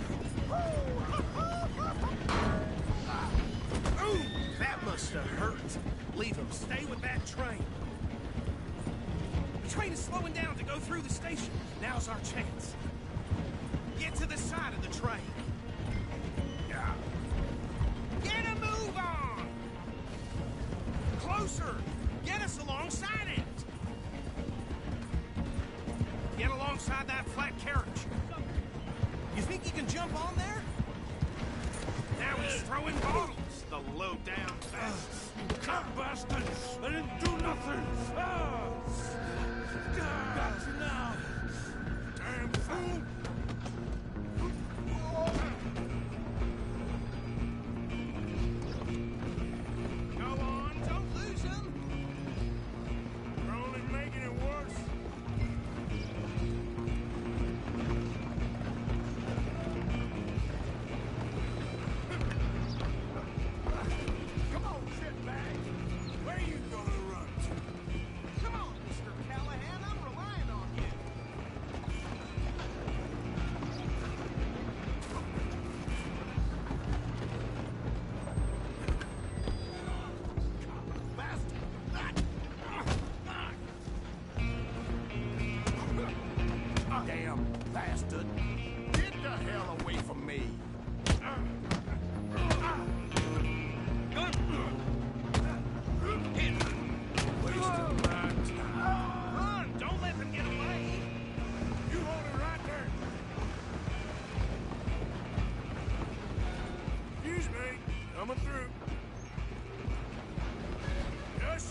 S18: Ooh, that must have hurt. Leave him. Stay with that train. The train is slowing down to go through the station. Now's our chance. Get to the side of the train. Get a move on! Closer! Get us alongside it! Get alongside that flat carriage. You think you can jump on there? Now he's throwing bottles, the low-down bastard.
S3: Come, bastard! I didn't do nothing! Got you now! Damn fool!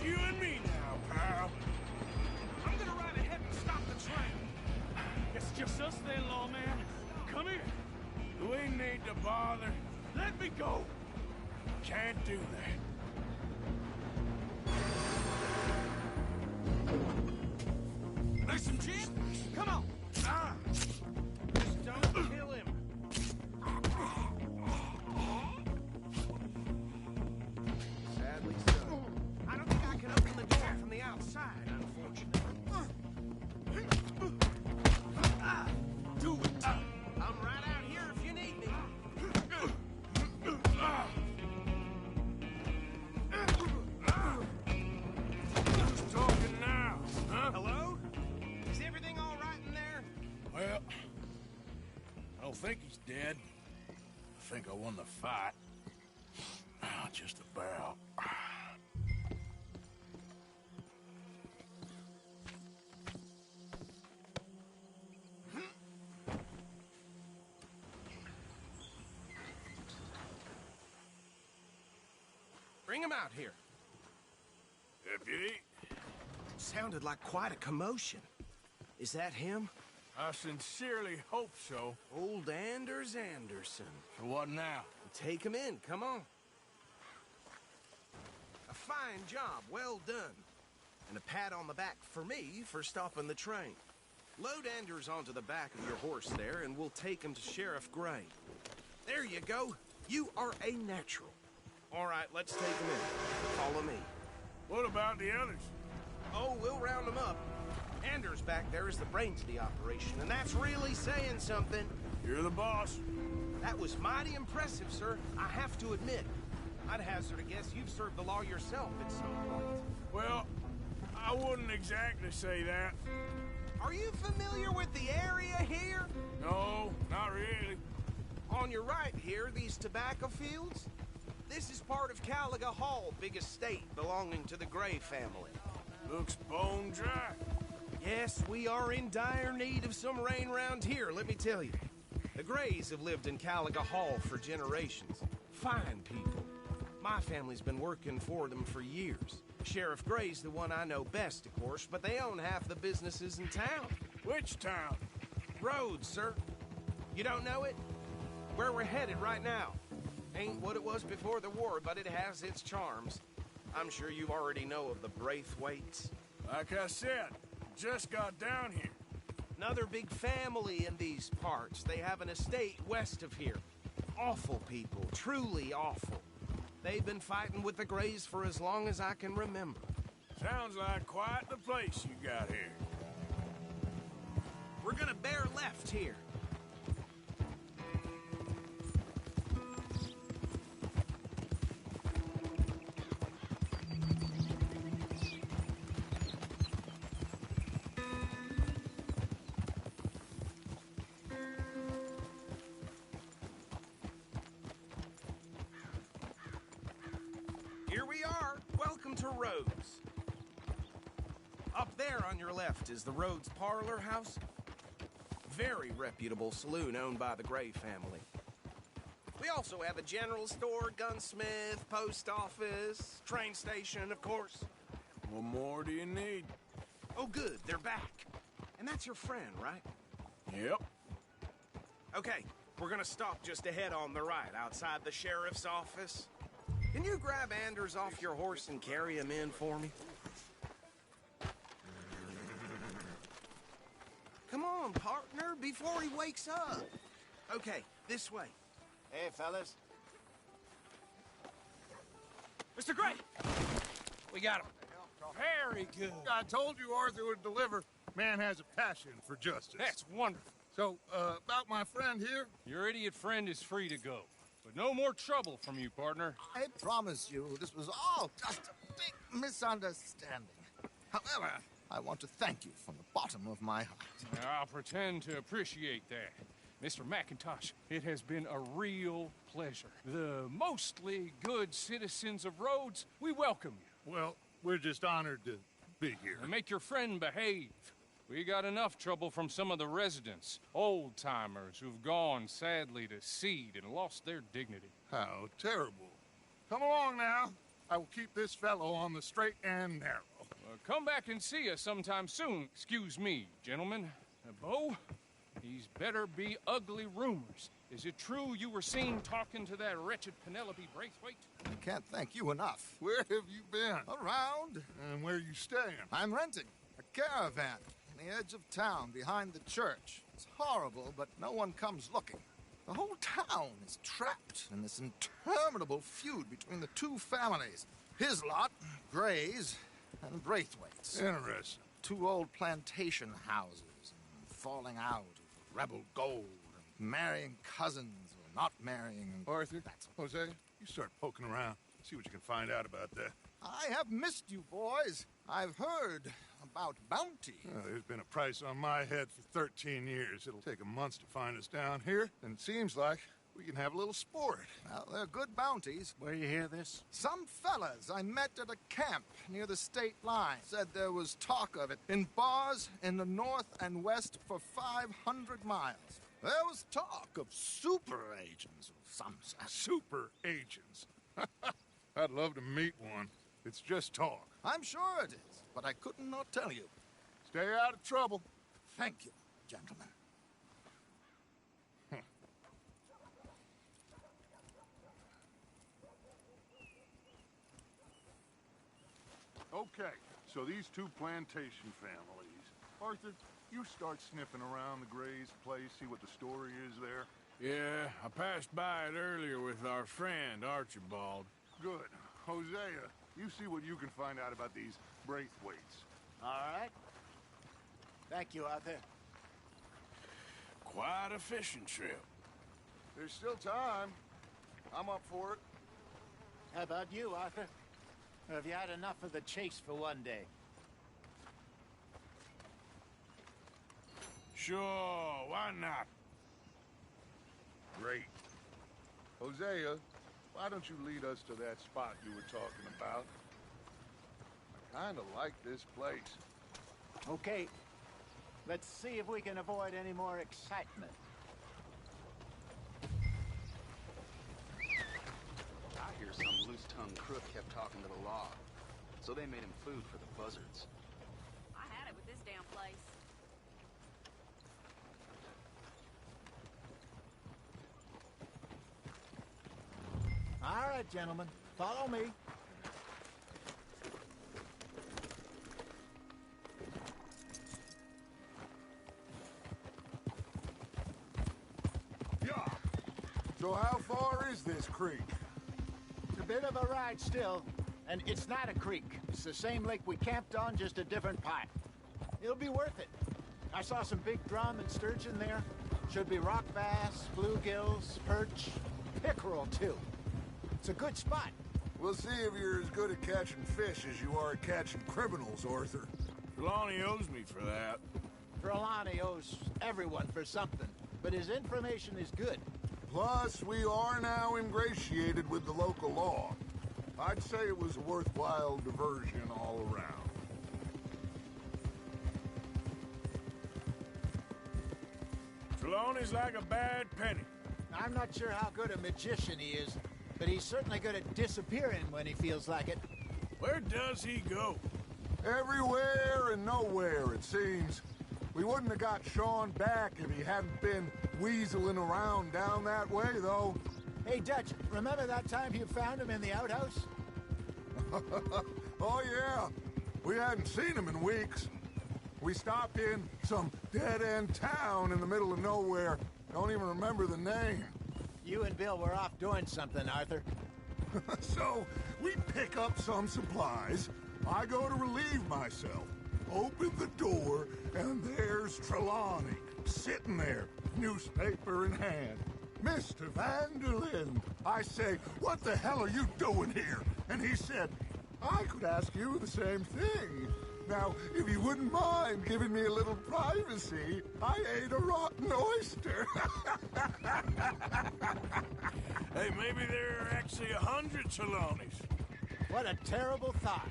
S3: Just you and me now, pal.
S18: I'm gonna ride ahead and stop the train.
S17: It's just us then, lawman. Come here.
S3: We need to bother.
S17: Let me go.
S3: Can't do that.
S18: Need some gin? Come on. Ah. Just don't kill him. Sadly so. I don't think I can open the door from the outside, unfortunately.
S3: Do it.
S18: I'm right out here if you need me.
S3: Who's talking now, huh?
S18: Hello? Is everything all right in there?
S3: Well, I don't think he's dead. I think I won the fight. Just about.
S18: Bring him out here.
S3: Deputy?
S18: Sounded like quite a commotion. Is that him?
S3: I sincerely hope so.
S18: Old Anders Anderson.
S3: So what now?
S18: Take him in, come on. A fine job, well done. And a pat on the back for me for stopping the train. Load Anders onto the back of your horse there, and we'll take him to Sheriff Gray. There you go. You are a natural. All right, let's take him in. Follow me.
S3: What about the others?
S18: Oh, we'll round them up. Anders back there is the brains of the operation, and that's really saying something.
S3: You're the boss.
S18: That was mighty impressive, sir. I have to admit. I'd hazard a guess you've served the law yourself at some point.
S3: Well, I wouldn't exactly say that.
S18: Are you familiar with the area here?
S3: No, not really.
S18: On your right here, these tobacco fields? This is part of Caliga Hall, big estate belonging to the Gray family.
S3: Looks bone dry.
S18: Yes, we are in dire need of some rain round here, let me tell you. The Grays have lived in Caliga Hall for generations. Fine people. My family's been working for them for years. Sheriff Gray's the one I know best, of course, but they own half the businesses in town.
S3: Which town?
S18: Rhodes, sir. You don't know it? Where we're headed right now. Ain't what it was before the war, but it has its charms. I'm sure you already know of the Braithwaites.
S3: Like I said, just got down here.
S18: Another big family in these parts. They have an estate west of here. Awful people, truly awful. They've been fighting with the Grays for as long as I can remember.
S3: Sounds like quite the place you got here.
S18: We're gonna bear left here. Here we are. Welcome to Rhodes. Up there on your left is the Rhodes Parlor House. Very reputable saloon owned by the Gray family. We also have a general store, gunsmith, post office, train station, of course.
S3: What more do you need?
S18: Oh, good. They're back. And that's your friend, right?
S3: Yep.
S18: Okay, we're gonna stop just ahead on the right, outside the sheriff's office. Can you grab Anders off your horse and carry him in for me? Come on, partner, before he wakes up. Okay, this way.
S5: Hey, fellas.
S17: Mr. Gray! We got him. Very good.
S12: I told you Arthur would deliver. Man has a passion for justice.
S17: That's wonderful.
S12: So, about my friend here?
S17: Your idiot friend is free to go. But no more trouble from you, partner.
S16: I promise you, this was all just a big misunderstanding. However, I want to thank you from the bottom of my heart.
S17: I'll pretend to appreciate that. Mr. McIntosh, it has been a real pleasure. The mostly good citizens of Rhodes, we welcome you.
S12: Well, we're just honored to be here.
S17: And make your friend behave. We got enough trouble from some of the residents, old-timers who've gone, sadly, to seed and lost their dignity.
S12: How terrible. Come along now. I will keep this fellow on the straight and narrow.
S17: Come back and see us sometime soon. Excuse me, gentlemen. Bo, these better be ugly rumors. Is it true you were seen talking to that wretched Penelope Braithwaite?
S16: I can't thank you enough.
S12: Where have you been?
S16: Around.
S12: And where are you staying?
S16: I'm renting a caravan on the edge of town behind the church. It's horrible, but no one comes looking. The whole town is trapped in this interminable feud between the two families. His lot, Gray's, and Braithwaite's.
S12: Interesting.
S16: Two old plantation houses, and falling out of rebel gold, and marrying cousins or not marrying. And
S12: Arthur, Jose, you start poking around. See what you can find out about that.
S16: I have missed you, boys. I've heard about bounty.
S12: There's been a price on my head for 13 years. It'll take a month to find us down here, and it seems like we can have a little sport.
S16: Well, they're good bounties.
S5: Where you hear this?
S16: Some fellas I met at a camp near the state line said there was talk of it in bars in the north and west for 500 miles. There was talk of super agents of some sort.
S12: Super agents? I'd love to meet one. It's just talk.
S16: I'm sure it is, but I couldn't not tell you.
S12: Stay out of trouble.
S16: Thank you, gentlemen.
S12: Okay, so these two plantation families. Arthur, you start sniffing around the Gray's place, see what the story is there.
S3: Yeah, I passed by it earlier with our friend, Archibald.
S12: Good. Hosea, you see what you can find out about these Braithwaites.
S5: All right. Thank you, Arthur.
S3: Quite a fishing trip.
S12: There's still time. I'm up for it.
S5: How about you, Arthur? Or have you had enough of the chase for one day?
S3: Sure, why not?
S12: Great. Hosea, why don't you lead us to that spot you were talking about? I kind of like this place.
S5: Okay. Let's see if we can avoid any more excitement.
S19: I hear some loose-tongued crook kept talking to the law, so they made him food for the buzzards.
S2: I had it with this damn place.
S5: All right, gentlemen. Follow me.
S12: Yeah. So how far is this creek?
S5: It's a bit of a ride still, and it's not a creek. It's the same lake we camped on, just a different part. It'll be worth it. I saw some big drum and sturgeon there. Should be rock bass, bluegills, perch, pickerel, too. It's a good spot.
S12: We'll see if you're as good at catching fish as you are at catching criminals, Arthur.
S3: Trelawney owes me for that.
S5: Trelawney owes everyone for something, but his information is good.
S12: Plus, we are now ingratiated with the local law. I'd say it was a worthwhile diversion all around.
S3: Trelawney's like a bad penny.
S5: I'm not sure how good a magician he is, but he's certainly good at disappearing when he feels like it.
S3: Where does he go?
S12: Everywhere and nowhere, it seems. We wouldn't have got Sean back if he hadn't been weaseling around down that way, though.
S5: Hey, Dutch, remember that time you found him in the outhouse?
S12: Oh, yeah. We hadn't seen him in weeks. We stopped in some dead-end town in the middle of nowhere. Don't even remember the name.
S5: You and Bill were off doing something, Arthur.
S12: So, we pick up some supplies. I go to relieve myself. Open the door, and there's Trelawney, sitting there, newspaper in hand. Mr. Vanderlyn. I say, what the hell are you doing here? And he said, I could ask you the same thing. Now, if you wouldn't mind giving me a little privacy, I ate a rotten oyster.
S3: Hey, maybe there are actually 100 Trelawneys.
S5: What a terrible thought.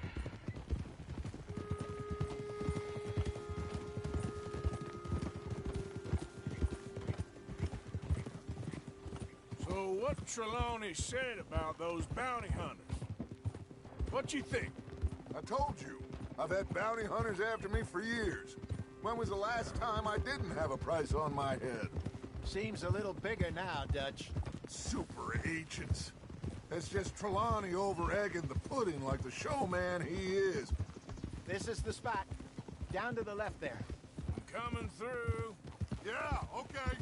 S3: So what Trelawney said about those bounty hunters? What you think?
S12: I told you. I've had bounty hunters after me for years. When was the last time I didn't have a price on my head?
S5: Seems a little bigger now, Dutch.
S12: Super agents. It's just Trelawney over-egging the pudding like the showman he is.
S5: This is the spot. Down to the left there.
S3: I'm coming through.
S12: Yeah, okay.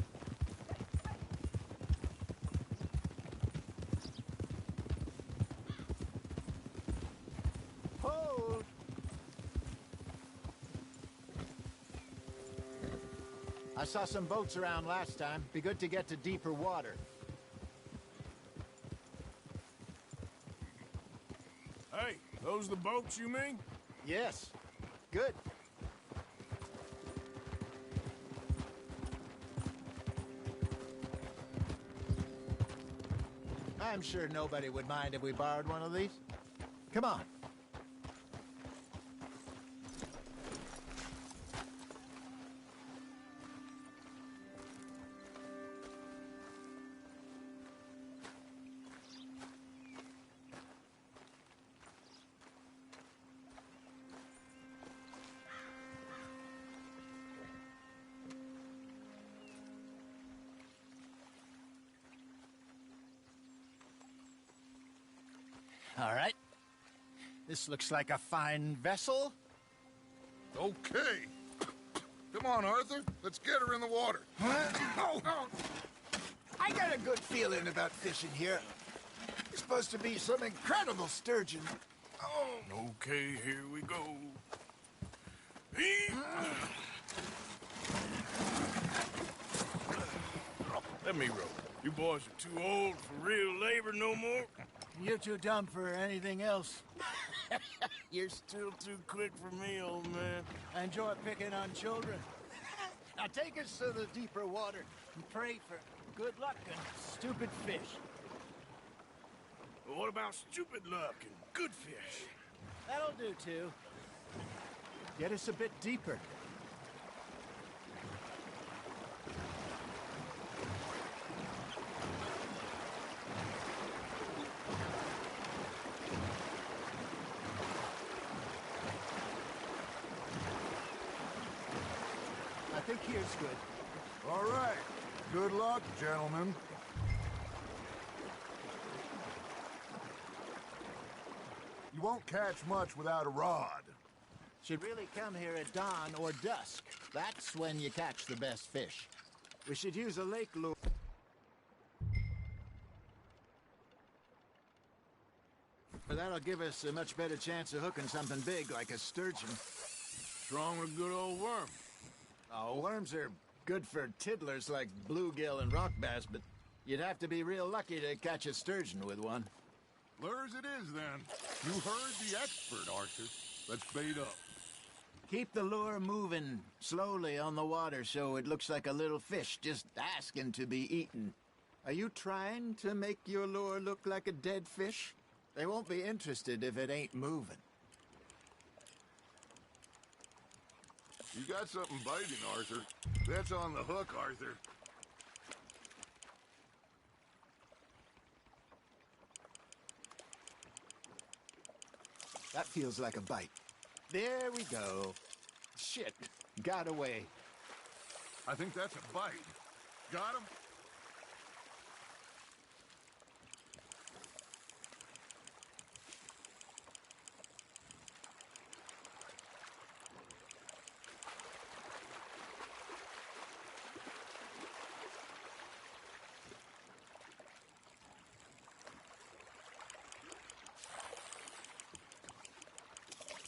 S5: Hold! I saw some boats around last time. Be good to get to deeper water.
S3: Hey, those the boats you mean?
S5: Yes. Good. I'm sure nobody would mind if we borrowed one of these. Come on. All right. This looks like a fine vessel.
S12: Okay. Come on, Arthur. Let's get her in the water.
S5: Oh. I got a good feeling about fishing here. It's supposed to be some incredible sturgeon.
S3: Oh. Okay, here we go. Let me row. You boys are too old for real labor no more.
S5: You're too dumb for anything else.
S3: You're still too quick for me, old man.
S5: I enjoy picking on children. Now take us to the deeper water and pray for good luck and stupid fish.
S3: Well, what about stupid luck and good fish?
S5: That'll do, too. Get us a bit deeper. I think here's good.
S12: All right. Good luck, gentlemen. You won't catch much without a rod.
S5: Should really come here at dawn or dusk. That's when you catch the best fish. We should use a lake lure. That'll give us a much better chance of hooking something big like a sturgeon.
S3: Strong with good old worm.
S5: Oh, worms are good for tiddlers like bluegill and rock bass, but you'd have to be real lucky to catch a sturgeon with one.
S12: Lures it is, then. You heard the expert, Arthur. Let's bait up.
S5: Keep the lure moving slowly on the water so it looks like a little fish just asking to be eaten. Are you trying to make your lure look like a dead fish? They won't be interested if it ain't moving.
S12: You got something biting, Arthur. That's on the hook, Arthur.
S5: That feels like a bite. There we go. Shit, got away.
S12: I think that's a bite. Got him?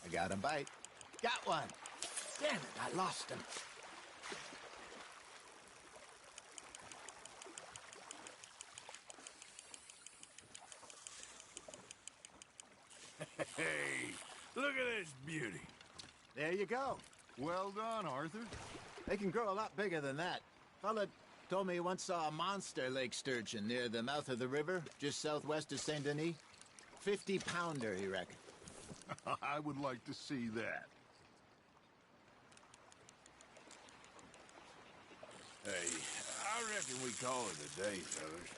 S5: I got a bite. Got one. Damn it, I lost him.
S3: Hey, look at this beauty.
S5: There you go.
S12: Well done, Arthur.
S5: They can grow a lot bigger than that. Fella told me he once saw a monster lake sturgeon near the mouth of the river, just southwest of Saint Denis. 50-pounder, he reckoned.
S12: I would like to see that.
S3: Hey, I reckon we call it a day, fellas.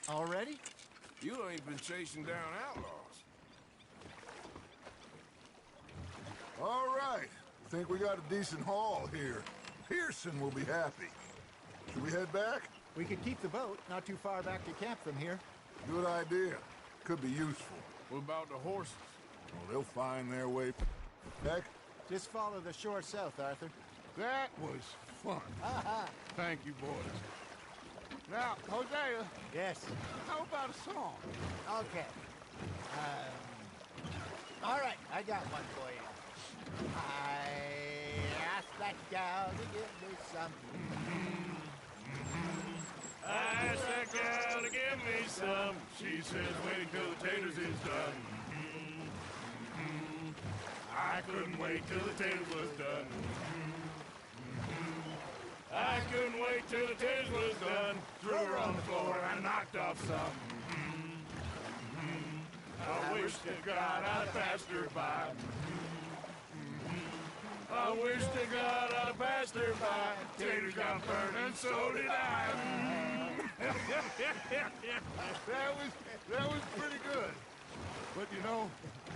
S5: Already?
S3: You ain't been chasing down outlaws.
S12: think we got a decent haul here. Pearson will be happy. Should we head back?
S5: We could keep the boat not too far back to camp from here.
S12: Good idea. Could be useful.
S3: What about the horses?
S12: Well, they'll find their way back.
S5: Just follow the shore south, Arthur.
S12: That was fun. Thank you, boys. Now, Hosea.
S5: Yes?
S12: How about a song?
S5: Okay. All right, I got one for you. I asked that gal to give me some.
S3: I asked that gal to give me some. She says waiting till the taters is done. I couldn't wait till the taters was done. I couldn't wait till the taters was done. Threw her on the floor and I knocked off some. I wish to God I'd passed her by. I wish to God I'd passed her by. Taters got burned and so did I.
S12: That was pretty good. But you know,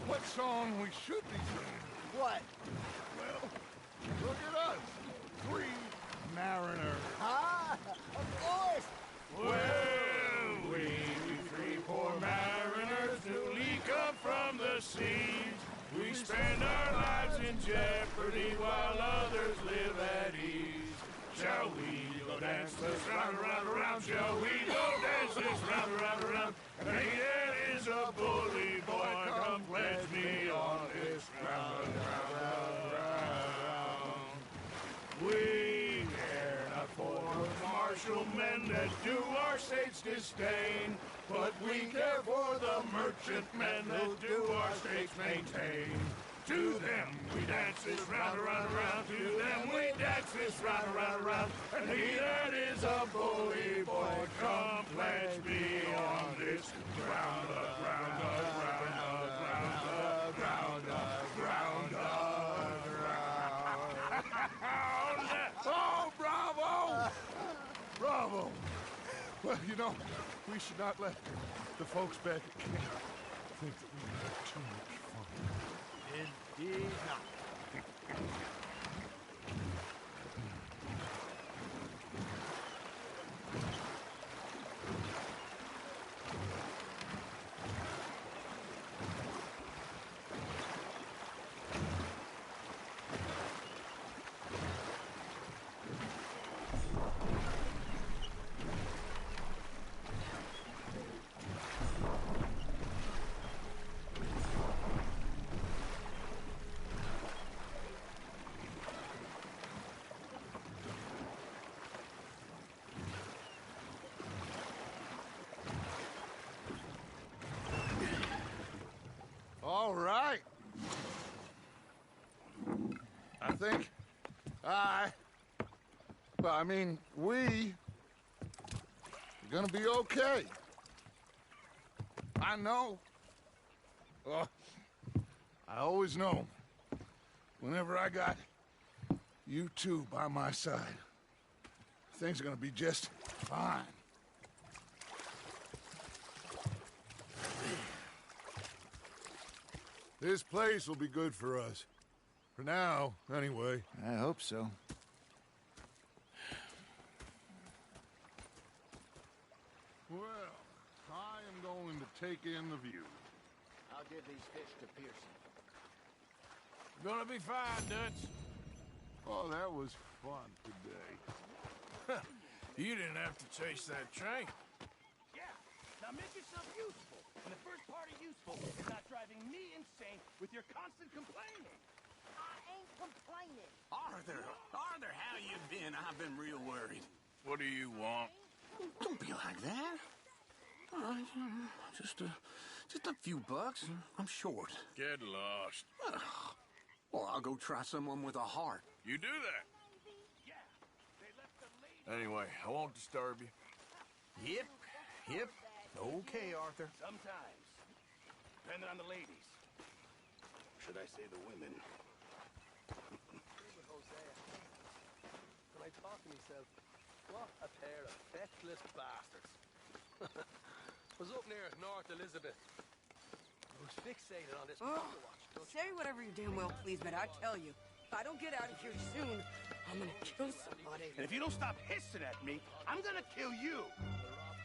S12: what song we should be singing?
S5: What?
S12: Well, look at us. 3 mariners.
S5: Ah, of course.
S3: Well, we 3 poor mariners newly come from the seas. We spend our lives in jeopardy while others live at ease. Shall we go dance this round, around, around? Shall we go dance this round, around, around? And he that is a bully boy, come pledge me on this round, round, round. We care not for martial men that do our state's disdain, but we care for the merchantmen that do our states maintain. To them we dance this round, around, around. To them we dance this round, around, around. And he that is a bully boy, come pledge me on this ground, ground, ground, ground, ground, ground, ground.
S12: Oh, bravo! Bravo! Well, you know, we should not let the folks back at camp think that we had too much fun.
S5: Indeed not.
S12: All right. I think we are gonna be okay. I know. I always know. Whenever I got you two by my side, things are gonna be just fine. This place will be good for us. For now, anyway.
S5: I hope so.
S12: Well, I am going to take in the view.
S5: I'll give these fish to Pearson.
S3: Gonna be fine, Dutch.
S12: Oh, that was fun today.
S3: You didn't have to chase that train.
S18: Yeah, now make yourself useful. And the first part of useful is not driving me insane with your constant complaining.
S8: I ain't complaining.
S19: Arthur, how you been? I've been real worried.
S3: What do you want?
S19: Don't be like that. All right, just a few bucks. I'm short.
S3: Get lost.
S19: Well, I'll go try someone with a heart.
S3: You do that. Anyway, I won't disturb you.
S19: Yep. Okay, Arthur.
S18: Sometimes. Depending on the ladies. Should I say the women?
S1: When I talk to myself, what a pair of feckless bastards. Was up near North Elizabeth. I was fixated on this watch.
S20: Say whatever you damn well please, but I tell you,
S8: If I don't get out of here soon, I'm gonna kill somebody.
S18: And if you don't stop hissing at me, I'm gonna kill you.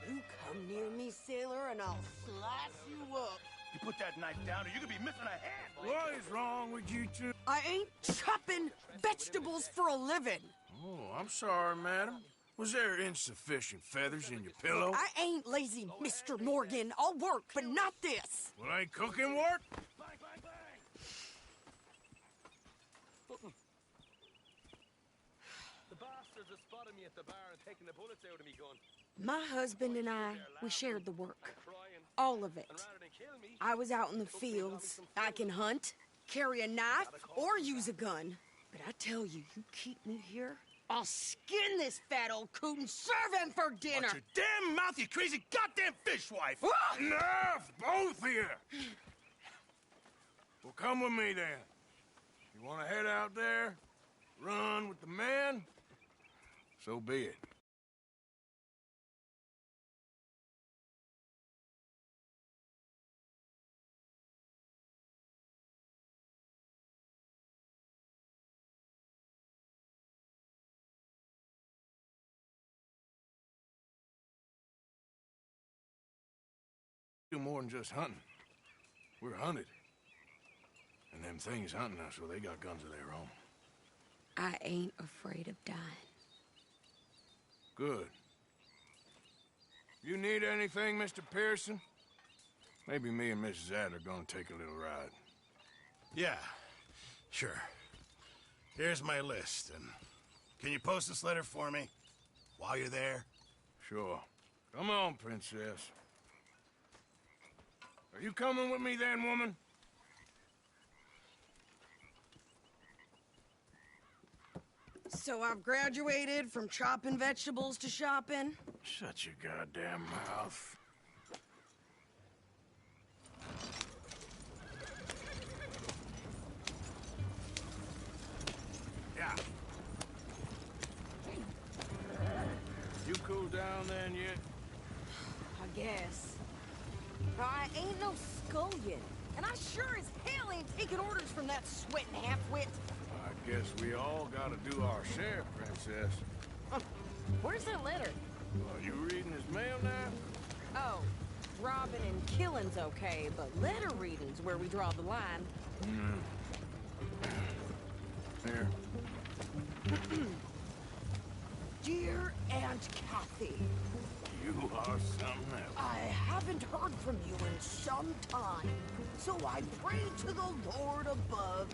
S8: You come near me, sailor, and I'll slice you up.
S18: You put that knife down or you could be missing a hand.
S3: What is wrong with you two?
S8: I ain't chopping vegetables for a living.
S3: Oh, I'm sorry, madam. Was there insufficient feathers in your pillow?
S8: I ain't lazy, Mr. Morgan. I'll work, but not this.
S3: Well, ain't cooking work?
S1: The bastards have spotted me at the bar and taken the bullets out of me gun.
S8: My husband and I, we shared the work. All of it. I was out in the fields. I can hunt, carry a knife, or use a gun. But I tell you, you keep me here, I'll skin this fat old coot and serve him for dinner.
S18: Watch your damn mouth, you crazy goddamn fishwife!
S3: Enough, both of you! Well, come with me, then. You want to head out there, run with the men? So be it. Do more than just hunting. We're hunted. And them things hunting us, well, they got guns of their own.
S8: I ain't afraid of dying.
S3: Good. You need anything, Mr. Pearson? Maybe me and Mrs. H.A.T.E. are gonna take a little ride.
S18: Yeah, sure. Here's my list, and can you post this letter for me while you're there?
S3: Sure. Come on, Princess. Are you coming with me then, woman?
S8: So I've graduated from chopping vegetables to shopping?
S3: Shut your goddamn mouth. Yeah. You cooled down then yet?
S8: I guess. I ain't no scullion, and I sure as hell ain't taking orders from that sweating half-wit.
S3: I guess we all gotta do our share, Princess.
S8: Where's that letter?
S3: Are you reading his mail now?
S8: Oh, robbing and killing's okay, but letter reading's where we draw the line.
S3: Here.
S8: Dear Aunt Kathy.
S3: You are something else.
S8: I haven't heard from you in some time, so I pray to the Lord above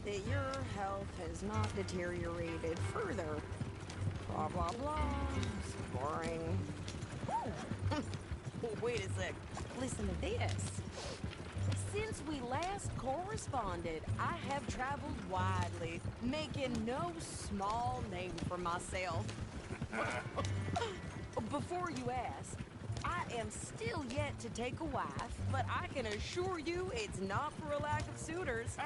S8: that your health has not deteriorated further. Blah, blah, blah. It's boring. Wait a sec. Listen to this. Since we last corresponded, I have traveled widely, making no small name for myself. Before you ask, I am still yet to take a wife, but I can assure you it's not for a lack of suitors.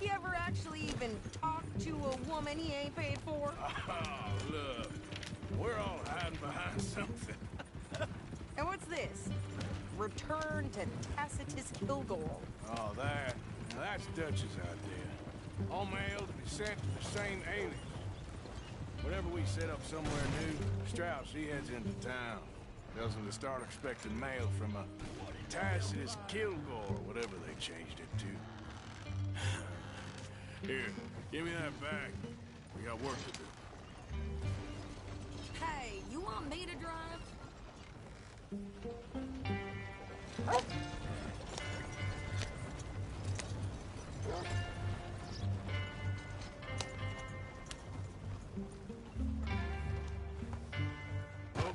S8: You ever actually even talk to a woman he ain't paid for?
S3: Oh, look. We're all hiding behind something.
S8: And what's this? Return to Tacitus Kilgore.
S3: Oh, that. Now that's Dutch's idea. All mail to be sent to the same alias. Whenever we set up somewhere new, Strauss, he heads into town. Tells them to start expecting mail from a Tacitus Kilgore, whatever they changed it to. Here, give me that bag. We got work to do.
S8: Hey, you want me to drive?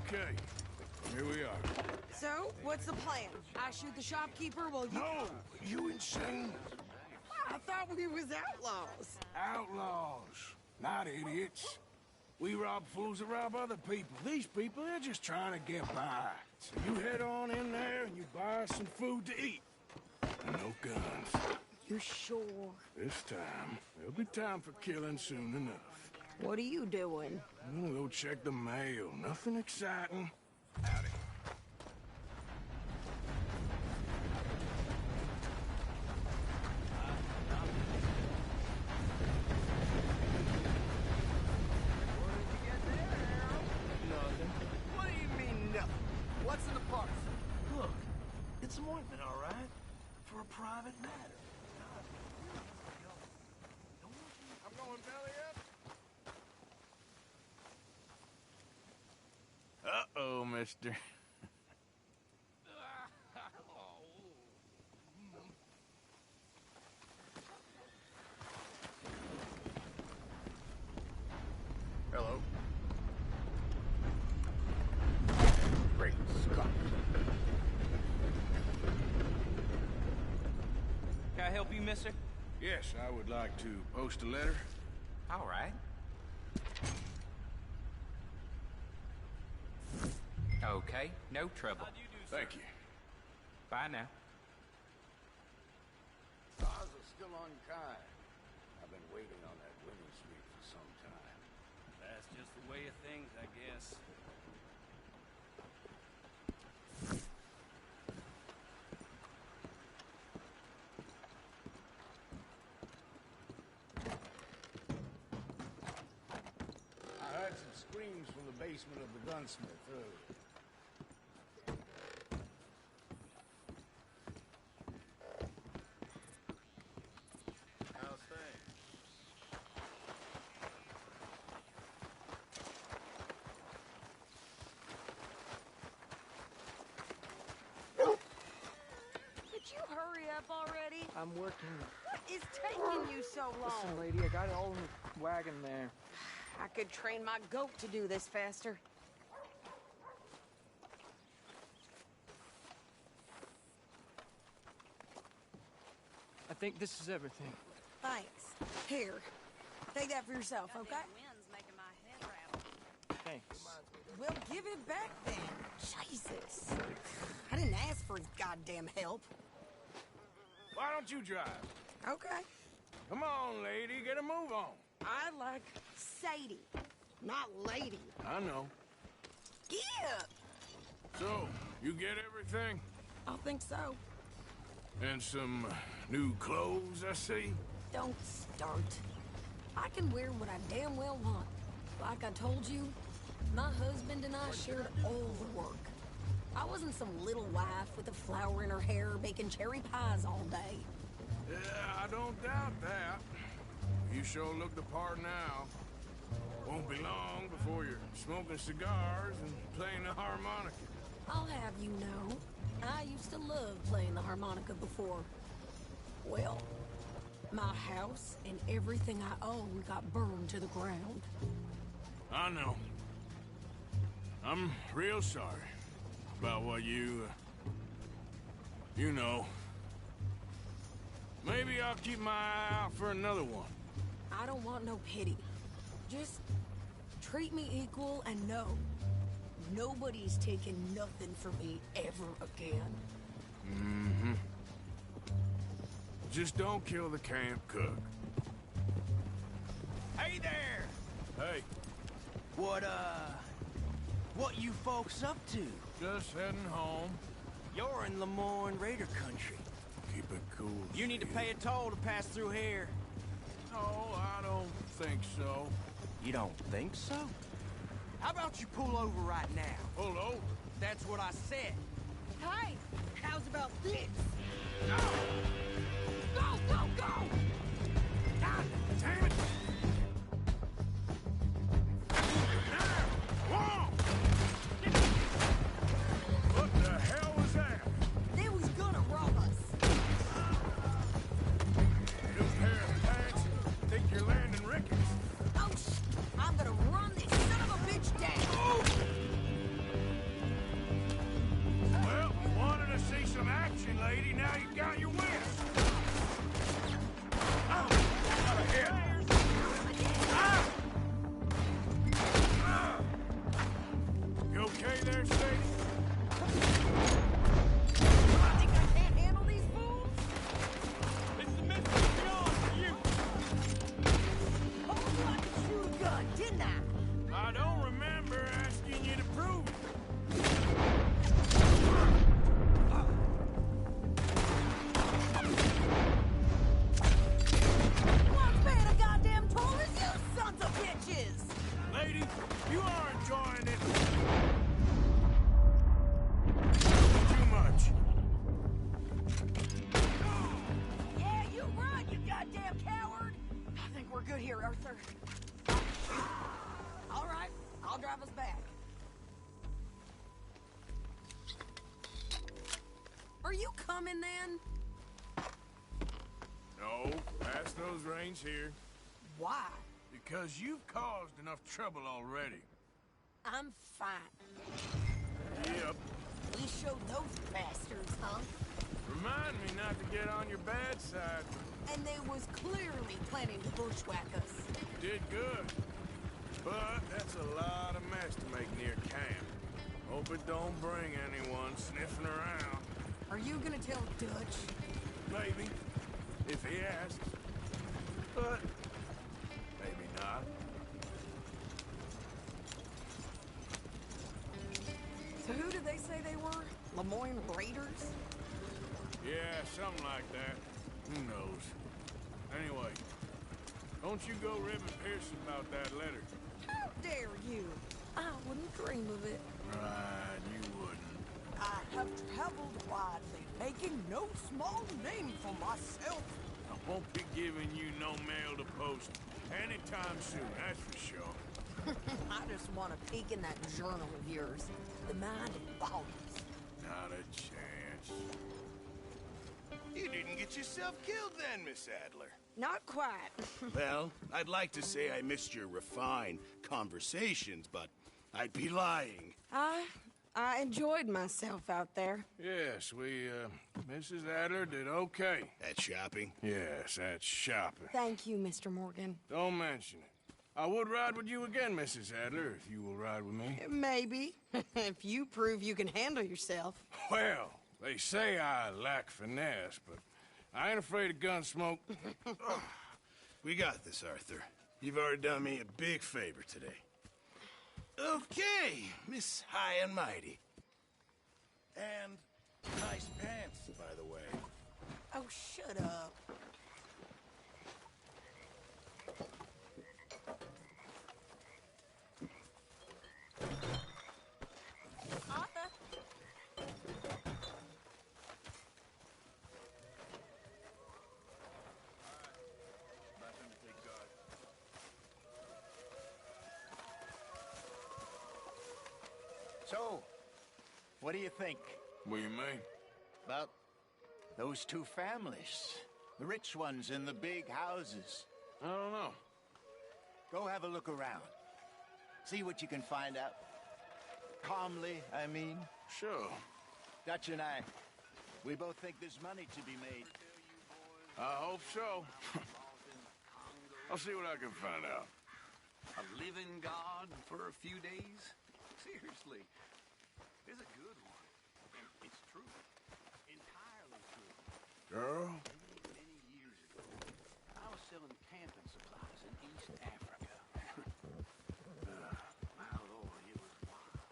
S3: Okay, here we are.
S8: So, what's the plan? I shoot the shopkeeper while you...
S3: No! You insane?
S8: I thought we was outlaws.
S3: Outlaws, not idiots. We rob fools that rob other people. These people, they're just trying to get by. So you head on in there and you buy some food to eat. And no guns.
S8: You sure?
S3: This time, there'll be time for killing soon enough.
S8: What are you doing?
S3: I'm gonna go check the mail. Nothing exciting. Howdy. I'm going belly up. Uh-oh, mister. Hello. Great Scott.
S20: Can I help you, mister?
S3: Yes, I would like to post a letter.
S20: All right. Okay, no trouble.
S3: Thank you.
S20: Bye now.
S9: Stars are still unkind. I've been waiting on that winning streak for some time.
S20: That's just the way of things, I guess.
S9: I heard some screams from the basement of the gunsmith earlier. How's things?
S8: Could you hurry up already?
S7: I'm working.
S8: What is taking you so long?
S7: Listen, lady, I got it all in the wagon there.
S8: I could train my goat to do this faster.
S7: I think this is everything.
S8: Thanks. Here. Take that for yourself, okay?
S7: Thanks.
S8: Well, give it back then. Jesus. I didn't ask for his goddamn help.
S3: Why don't you drive?
S8: Okay.
S3: Come on, lady, get a move on.
S8: I like Sadie, not lady.
S3: I know.
S8: Yeah.
S3: So, you get everything?
S8: I think so.
S3: And some new clothes, I see?
S8: Don't start. I can wear what I damn well want. Like I told you, my husband and I shared all the work. I wasn't some little wife with a flower in her hair baking cherry pies all day.
S3: Yeah, I don't doubt that. You sure look the part now. Won't be long before you're smoking cigars and playing the harmonica.
S8: I'll have you know, I used to love playing the harmonica before. Well, my house and everything I own got burned to the ground.
S3: I know. I'm real sorry about what you know. Maybe I'll keep my eye out for another one.
S8: I don't want no pity. Just treat me equal and know nobody's taking nothing from me ever again.
S3: Mm-hmm. Just don't kill the camp cook.
S18: Hey there!
S3: Hey.
S18: What you folks up to?
S3: Just heading home.
S18: You're in Lemoyne Raider country.
S3: Keep it cool.
S18: You need to pay a toll to pass through here.
S3: No, I don't think so.
S18: You don't think so? How about you pull over right now?
S3: Pull over?
S18: That's what I said.
S8: Hey, how's about this?
S3: Go!
S8: Go, go, go!
S3: God damn it! Whoa! What the hell was that?
S8: They was gonna rob us.
S3: New pair of pants? Think you're landing Ricketts?
S8: Oh, I'm gonna run this son of a bitch down.
S3: Well, you wanted to see some action, lady. Now you got your wish. Oh, out of here. Ah! Ah! You okay there, Sadie?
S8: I think I can't handle these fools.
S18: It's the Mr. John for you.
S8: Told you I could shoot a gun, didn't I?
S3: I don't remember asking you to prove it.
S8: What's paying a goddamn toll is you sons of bitches!
S3: Lady, you are enjoying it. Too much.
S8: good here, Arthur. All right, I'll drive us back. Are you coming then?
S3: No, pass those reins here.
S8: Why?
S3: Because you've caused enough trouble already.
S8: I'm fine.
S3: Yep.
S8: We showed those bastards, huh?
S3: Remind me not to get on your bad side.
S8: And they was clearly planning to bushwhack us.
S3: Did good. But that's a lot of mess to make near camp. Hope it don't bring anyone sniffing around.
S8: Are you gonna tell Dutch?
S3: Maybe. If he asks. But maybe not.
S8: So who did they say they were? Lemoyne Raiders?
S3: Yeah, something like that. Who knows? Anyway, don't you go ribbing Pearson about that letter.
S8: How dare you? I wouldn't dream of it.
S3: Right, you wouldn't.
S8: I have traveled widely, making no small name for myself.
S3: I won't be giving you no mail to post anytime soon, that's for sure.
S8: I just want to peek in that journal of yours. The mind of volumes.
S3: Not a chance.
S18: You didn't get yourself killed then, Miss Adler.
S8: Not quite.
S18: Well, I'd like to say I missed your refined conversations, but I'd be lying.
S8: I enjoyed myself out there.
S3: Yes, Mrs. Adler did okay.
S18: At shopping?
S3: Yes, at shopping.
S8: Thank you, Mr. Morgan.
S3: Don't mention it. I would ride with you again, Mrs. Adler, if you will ride with me.
S8: Maybe. If you prove you can handle yourself.
S3: Well, they say I lack finesse, but I ain't afraid of gun smoke.
S18: We got this, Arthur. You've already done me a big favor today. Okay, Miss High and Mighty. And nice pants, by the way.
S8: Oh, shut up.
S15: Arthur.
S5: So, what do you think?
S3: What do you mean?
S5: About those two families. The rich ones in the big houses.
S3: I don't know.
S5: Go have a look around. See what you can find out. Calmly, I mean.
S3: Sure.
S5: Dutch and I, we both think there's money to be made.
S3: I hope so. I'll see what I can find out.
S20: A living God for a few days? Seriously, it's a good one. It's true. Entirely true.
S3: Girl?
S20: Many years ago, I was selling camping supplies in East Africa. My Lord, it was wild.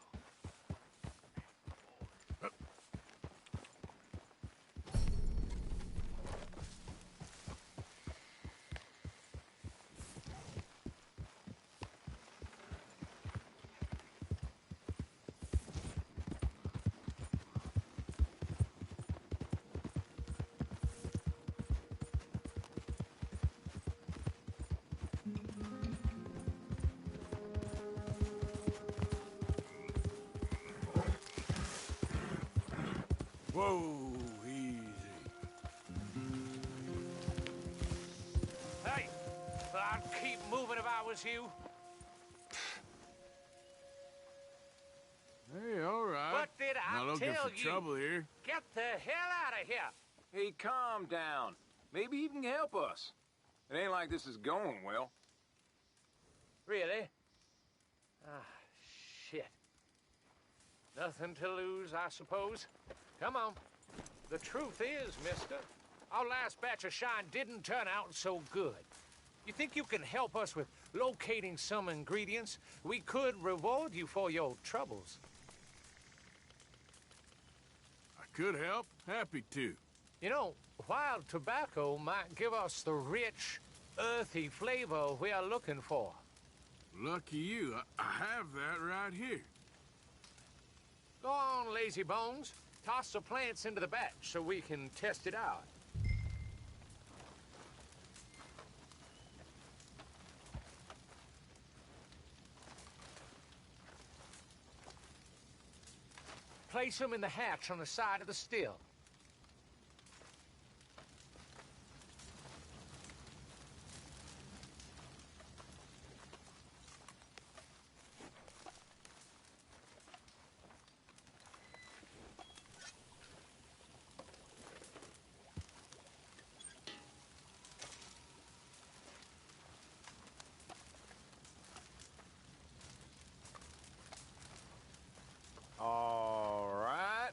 S3: Whoa, easy.
S21: Hey, I'd keep moving if I was you.
S3: Hey, all right.
S21: What did I
S3: Not looking
S21: tell
S3: for
S21: you?
S3: trouble here.
S21: Get the hell out of here.
S13: Hey, calm down. Maybe you can help us. It ain't like this is going well.
S21: Really? Ah, shit. Nothing to lose, I suppose. Come on. The truth is, mister, our last batch of shine didn't turn out so good. You think you can help us with locating some ingredients? We could reward you for your troubles.
S3: I could help. Happy to.
S21: You know, wild tobacco might give us the rich, earthy flavor we are looking for.
S3: Lucky you. I have that right here.
S21: Go on, lazy bones. Toss the plants into the batch so we can test it out. place them in the hatch on the side of the still.
S13: All right.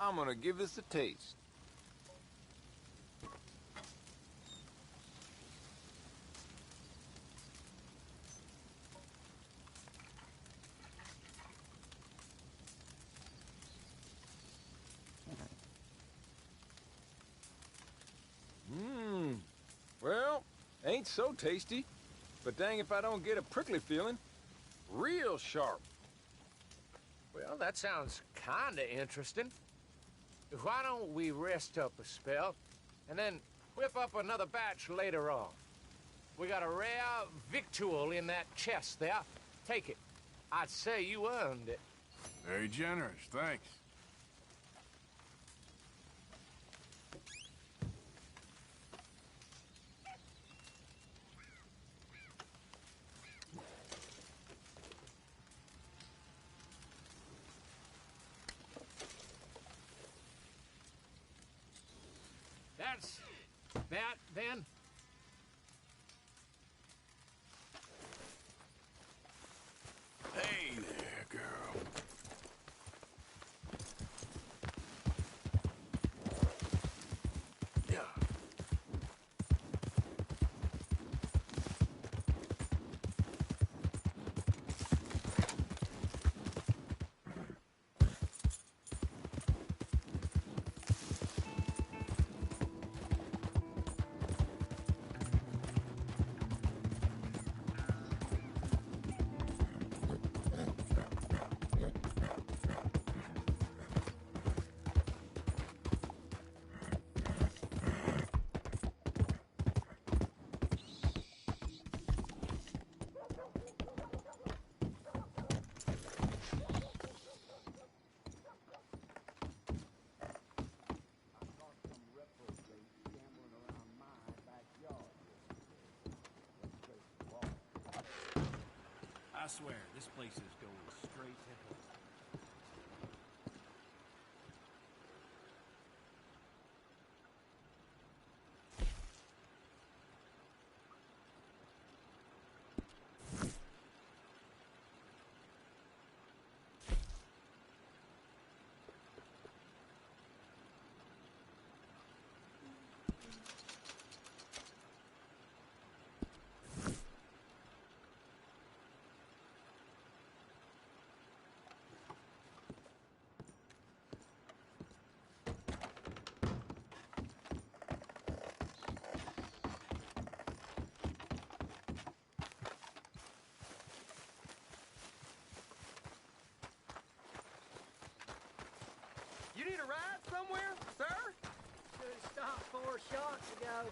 S13: I'm gonna give this a taste. Well, ain't so tasty, but dang if I don't get a prickly feeling. Real sharp.
S21: Well, that sounds kinda interesting. Why don't we rest up a spell, and then whip up another batch later on? We got a rare victual in that chest there. Take it. I'd say you earned it.
S3: Very generous, thanks.
S21: That's that, then.
S3: Hey there, girl. Yeah.
S18: I swear, this place is going straight to hell.
S1: You need a ride somewhere, sir?
S10: Should have stopped 4 shots ago.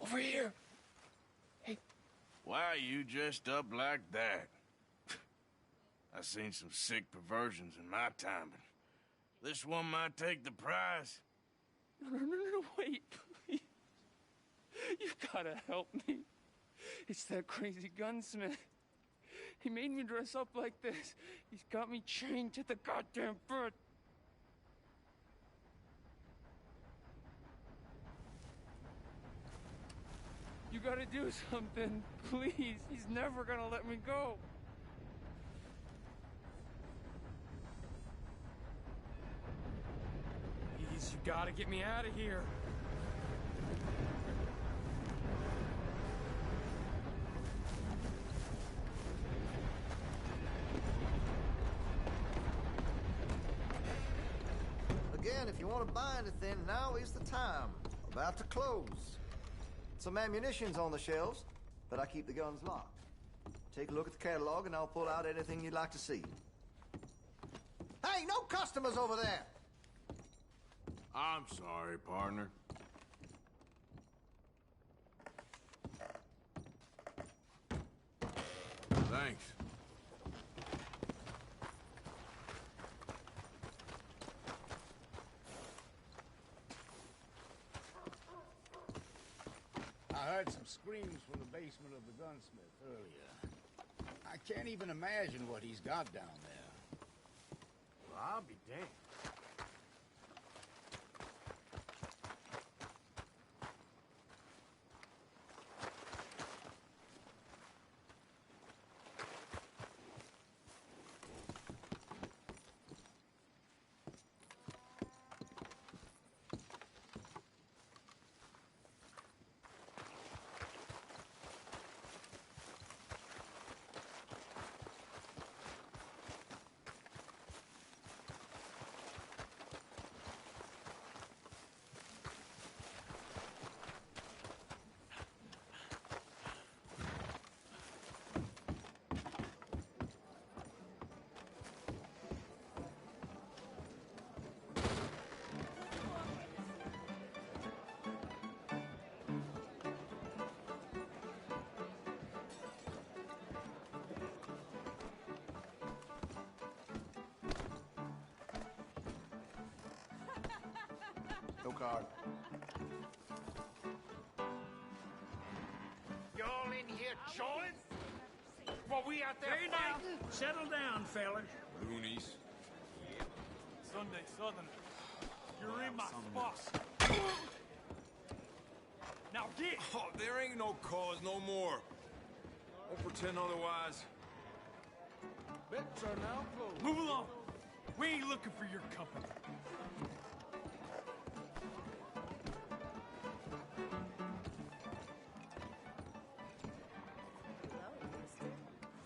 S3: Over here. Hey. Why are you dressed up like that? I've seen some sick perversions in my time, but this one might take the prize.
S7: No, wait, please. You gotta help me. It's that crazy gunsmith. He made me dress up like this. He's got me chained to the goddamn bed. You gotta do something. Please. He's never gonna let me go. Please, you gotta get me out of here.
S4: Again, if you want to buy anything, now is the time. About to close. Some ammunition's on the shelves, but I keep the guns locked. Take a look at the catalog and I'll pull out anything you'd like to see. Hey, no customers over there!
S3: I'm sorry, partner. Thanks.
S9: I heard some screams from the basement of the gunsmith earlier. I can't even imagine what he's got down there.
S3: Well, I'll be damned.
S16: No card.
S18: Y'all in here chawing? While we out there fighting?
S11: Settle down, fellas.
S13: Loonies.
S7: Sunday Southern. You're in my spot. Now get!
S13: Oh, there ain't no cause no more. Don't pretend otherwise.
S7: Bets are now closed. Move along. We ain't looking for your company.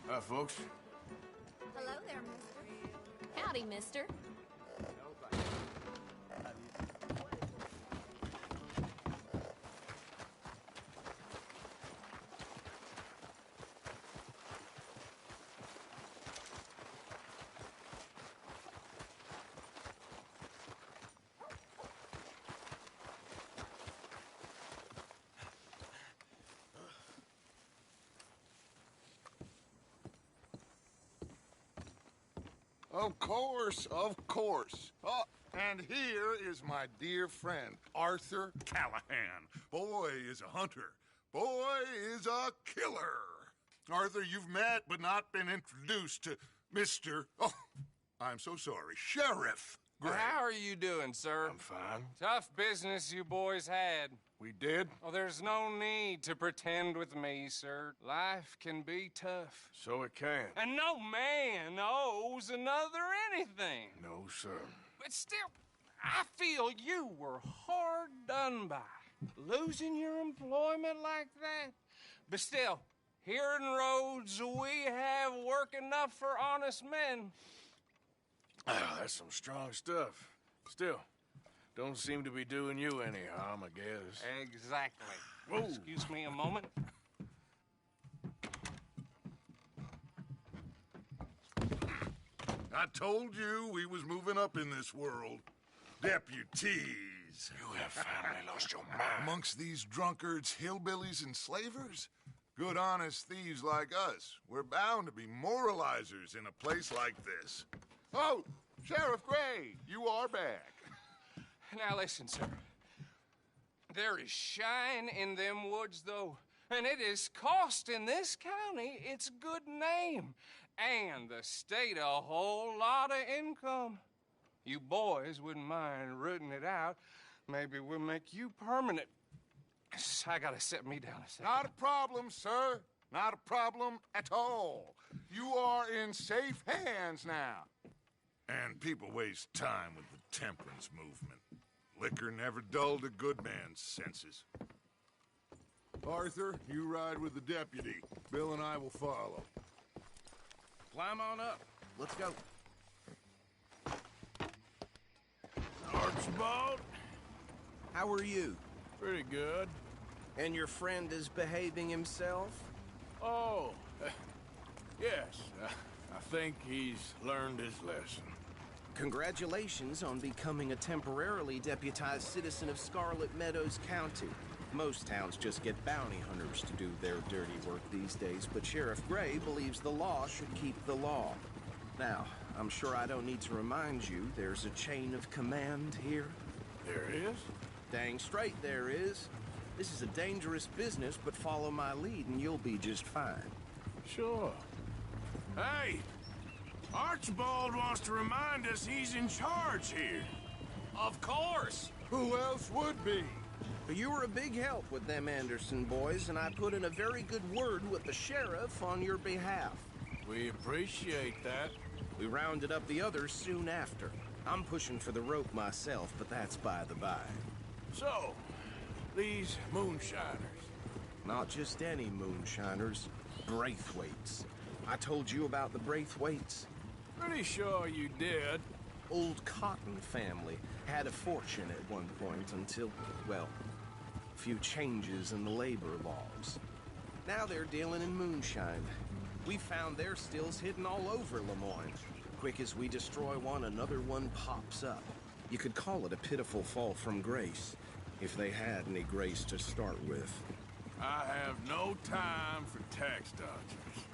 S3: Hi, folks.
S15: Hello there, mister. Howdy, mister.
S12: Of course, of course. Oh, and here is my dear friend, Arthur Callahan. Boy is a hunter. Boy is a killer. Arthur, you've met but not been introduced to Mr. Oh, I'm so sorry, Sheriff Gray.
S17: How are you doing, sir?
S3: I'm fine.
S17: Tough business you boys had.
S3: We did?
S17: Oh, there's no need to pretend with me, sir. Life can be tough.
S3: So it can.
S17: And no man owes another anything.
S3: No, sir.
S17: But still, I feel you were hard done by. Losing your employment like that. But still, here in Rhodes, we have work enough for honest men.
S3: Oh, that's some strong stuff. Still, don't seem to be doing you any harm, I guess.
S17: Exactly.
S3: Whoa.
S17: Excuse me a moment.
S12: I told you we was moving up in this world. Deputies.
S3: You have finally lost your mind.
S12: Amongst these drunkards, hillbillies, and slavers? Good, honest thieves like us. We're bound to be moralizers in a place like this. Oh, Sheriff Gray, you are back.
S17: Now listen, sir. There is shine in them woods, though, and it is costing this county its good name and the state a whole lot of income. You boys wouldn't mind rooting it out. Maybe we'll make you permanent. I gotta set me down a second.
S12: Not a problem, sir. Not a problem at all. You are in safe hands now. And people waste time with the temperance movement. Liquor never dulled a good man's senses. Arthur, you ride with the deputy. Bill and I will follow.
S18: Climb on up. Let's go.
S3: Archibald?
S18: How are you?
S3: Pretty good.
S18: And your friend is behaving himself?
S3: Oh, yes. I think he's learned his lesson.
S18: Congratulations on becoming a temporarily deputized citizen of Scarlet Meadows County. Most towns just get bounty hunters to do their dirty work these days, but Sheriff Gray believes the law should keep the law. Now, I'm sure I don't need to remind you there's a chain of command here.
S3: There is?
S18: Dang straight there is. This is a dangerous business, but follow my lead and you'll be just fine.
S3: Sure. Hey! Archibald wants to remind us he's in charge here.
S18: Of course!
S12: Who else would be?
S18: You were a big help with them Anderson boys, and I put in a very good word with the sheriff on your behalf.
S3: We appreciate that.
S18: We rounded up the others soon after. I'm pushing for the rope myself, but that's by the by.
S3: So, these moonshiners.
S18: Not just any moonshiners. Braithwaites. I told you about the Braithwaites.
S3: Pretty sure you did.
S18: Old Cotton family had a fortune at one point until, well, a few changes in the labor laws. Now they're dealing in moonshine. We found their stills hidden all over Lemoyne. Quick as we destroy one, another one pops up. You could call it a pitiful fall from grace, if they had any grace to start with.
S3: I have no time for tax dodgers.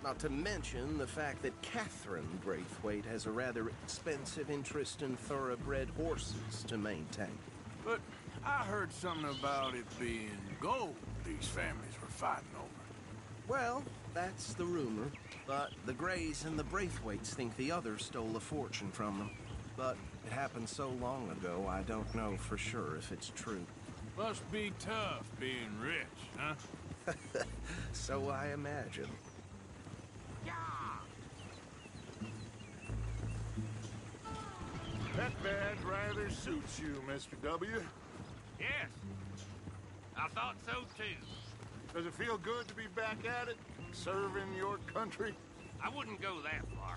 S18: Not to mention the fact that Catherine Braithwaite has a rather expensive interest in thoroughbred horses to maintain.
S3: But I heard something about it being gold these families were fighting over.
S18: Well, that's the rumor. But the Grays and the Braithwaites think the others stole a fortune from them. But it happened so long ago, I don't know for sure if it's true.
S3: Must be tough being rich, huh?
S18: So I imagine.
S12: That badge rather suits you, Mr. W.
S20: Yes. I thought so, too.
S12: Does it feel good to be back at it, serving your country?
S20: I wouldn't go that far.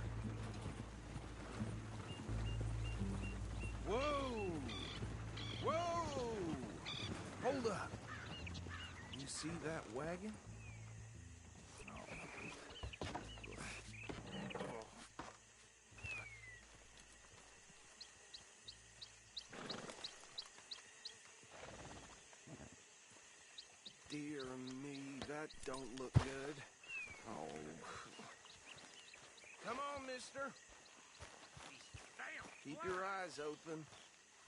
S18: Whoa! Whoa! Hold up. You see that wagon? Dear me, that don't look good. Oh. Come on, mister.
S20: Damn!
S18: Keep your eyes open.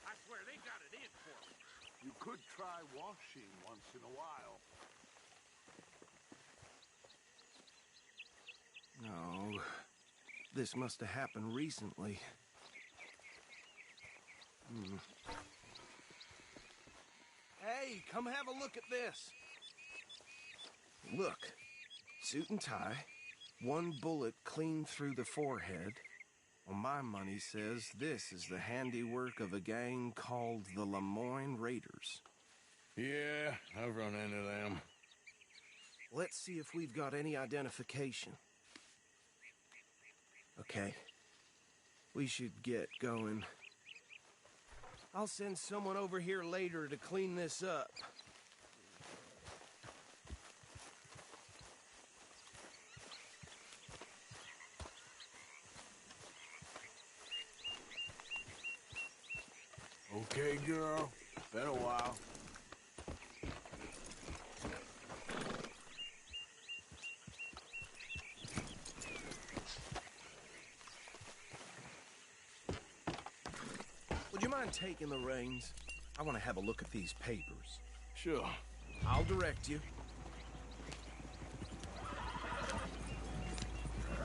S20: I swear they got it in for me.
S12: You could try washing once in a while.
S18: No. This must have happened recently. Hey, come have a look at this. Look. Suit and tie. One bullet clean through the forehead. Well, my money says this is the handiwork of a gang called the Lemoyne Raiders.
S3: Yeah, I've run into them.
S18: Let's see if we've got any identification. Okay. We should get going. I'll send someone over here later to clean this up.
S3: Okay, girl. Been a while.
S18: Would you mind taking the reins? I want to have a look at these papers.
S3: Sure.
S18: I'll direct you.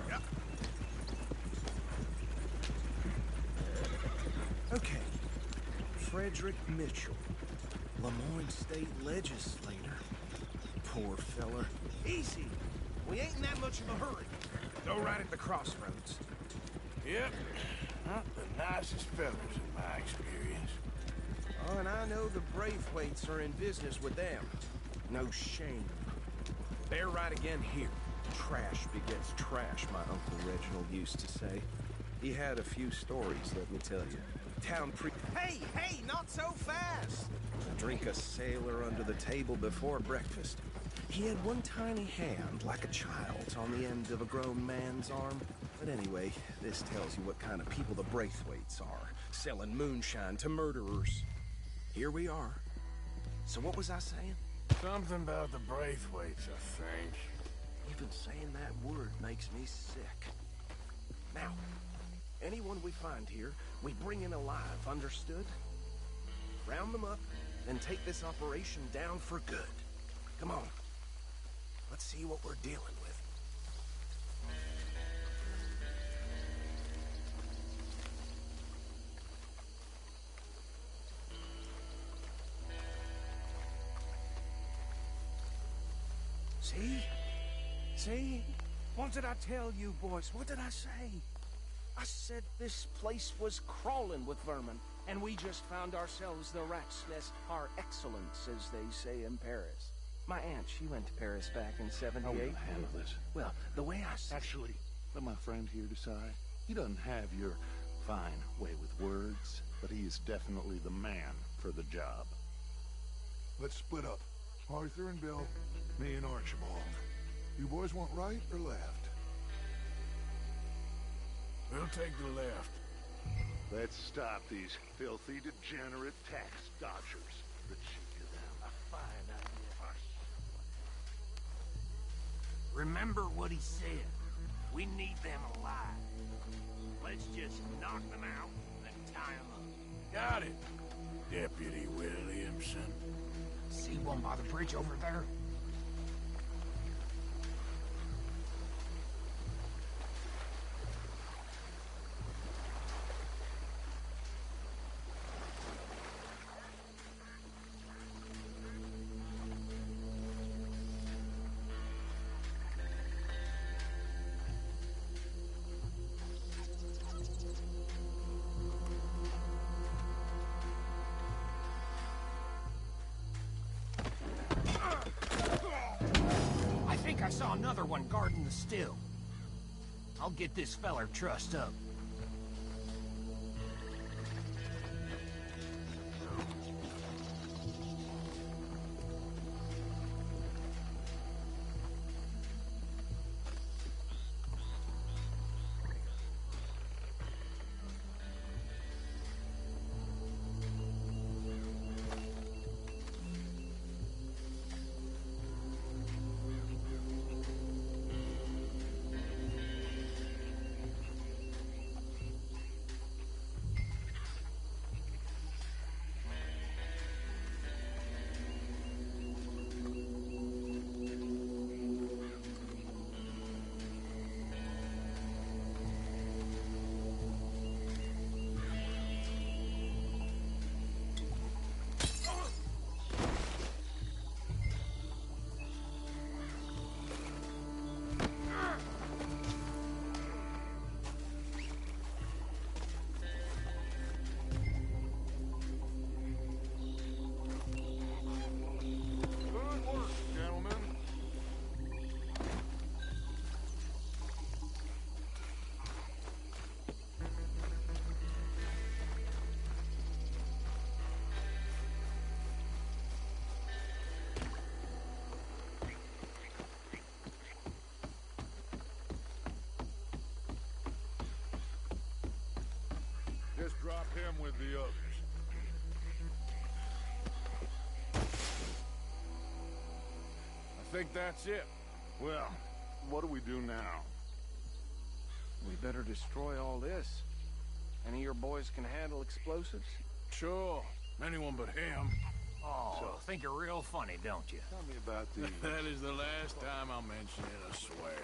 S3: Yep.
S18: Okay. Frederick Mitchell. Lemoyne State Legislator. Poor feller. Easy. We ain't in that much of a hurry. Go right at the crossroads.
S3: Yep. Not the nicest fellas in my experience.
S18: Oh, and I know the Braithwaites are in business with them. No shame. They're right again here. Trash begets trash, my Uncle Reginald used to say. He had a few stories, let me tell you. Town pre- Hey, not so fast! Drink a sailor under the table before breakfast. He had one tiny hand, like a child's, on the end of a grown man's arm. But anyway, this tells you what kind of people the Braithwaites are, selling moonshine to murderers. Here we are. So what was I saying?
S3: Something about the Braithwaites, I think.
S18: Even saying that word makes me sick. Now, anyone we find here, we bring in alive, understood? Round them up, and take this operation down for good. Come on. Let's see what we're dealing with. See? See? What did I tell you, boys? What did I say? I said this place was crawling with vermin, and we just found ourselves the rat's nest par excellence, as they say in Paris. My aunt, she went to Paris back in '78.
S6: How will you handle this?
S18: Well, the way I see...
S6: Actually, let my friend here decide. He doesn't have your fine way with words, but he is definitely the man for the job.
S12: Let's split up. Arthur and Bill, me and Archibald. You boys want right or left?
S3: We'll take the left.
S6: Let's stop these filthy, degenerate tax dodgers. The cheek of them. A fine idea.
S18: Remember what he said. We need them alive. Let's just knock them out and tie them up.
S3: Got it, Deputy Williamson.
S18: See one by the bridge over there? I saw another one guarding the still. I'll get this feller trussed up.
S12: Just drop him with the others.
S3: I think that's it.
S6: Well, what do we do now?
S21: We better destroy all this. Any of your boys can handle explosives?
S3: Sure. Anyone but him.
S18: Oh, think you're real funny, don't you?
S6: Tell me about the...
S3: That is the last time I'll mention it, I swear.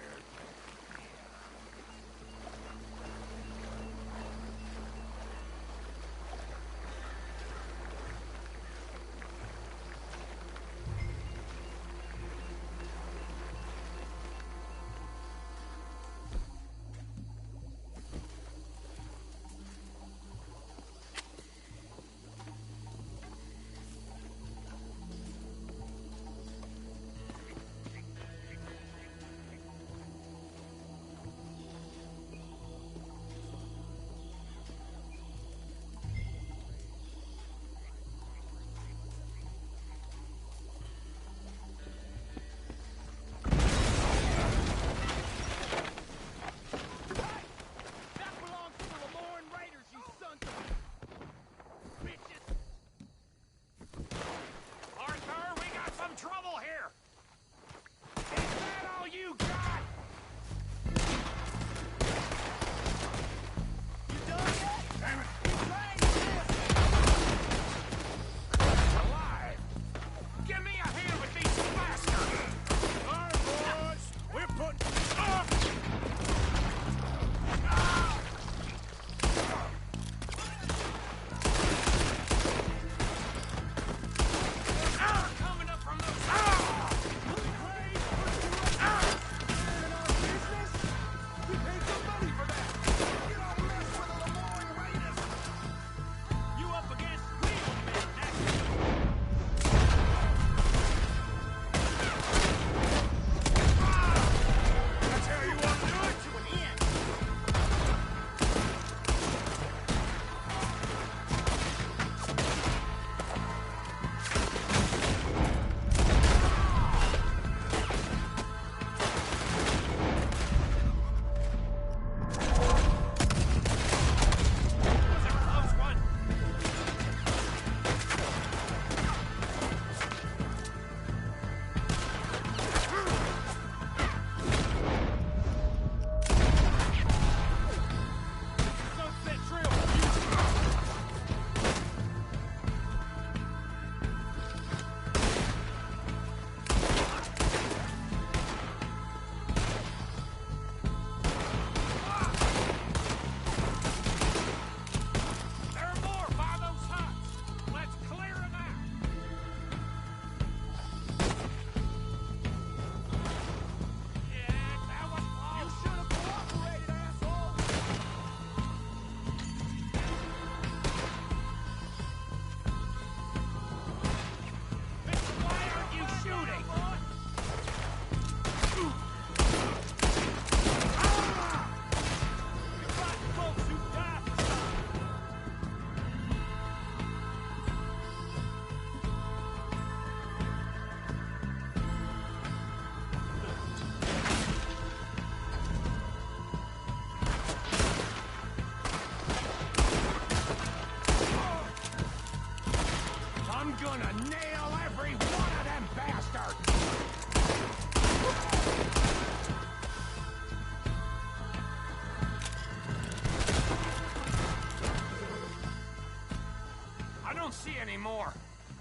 S18: don't see any more.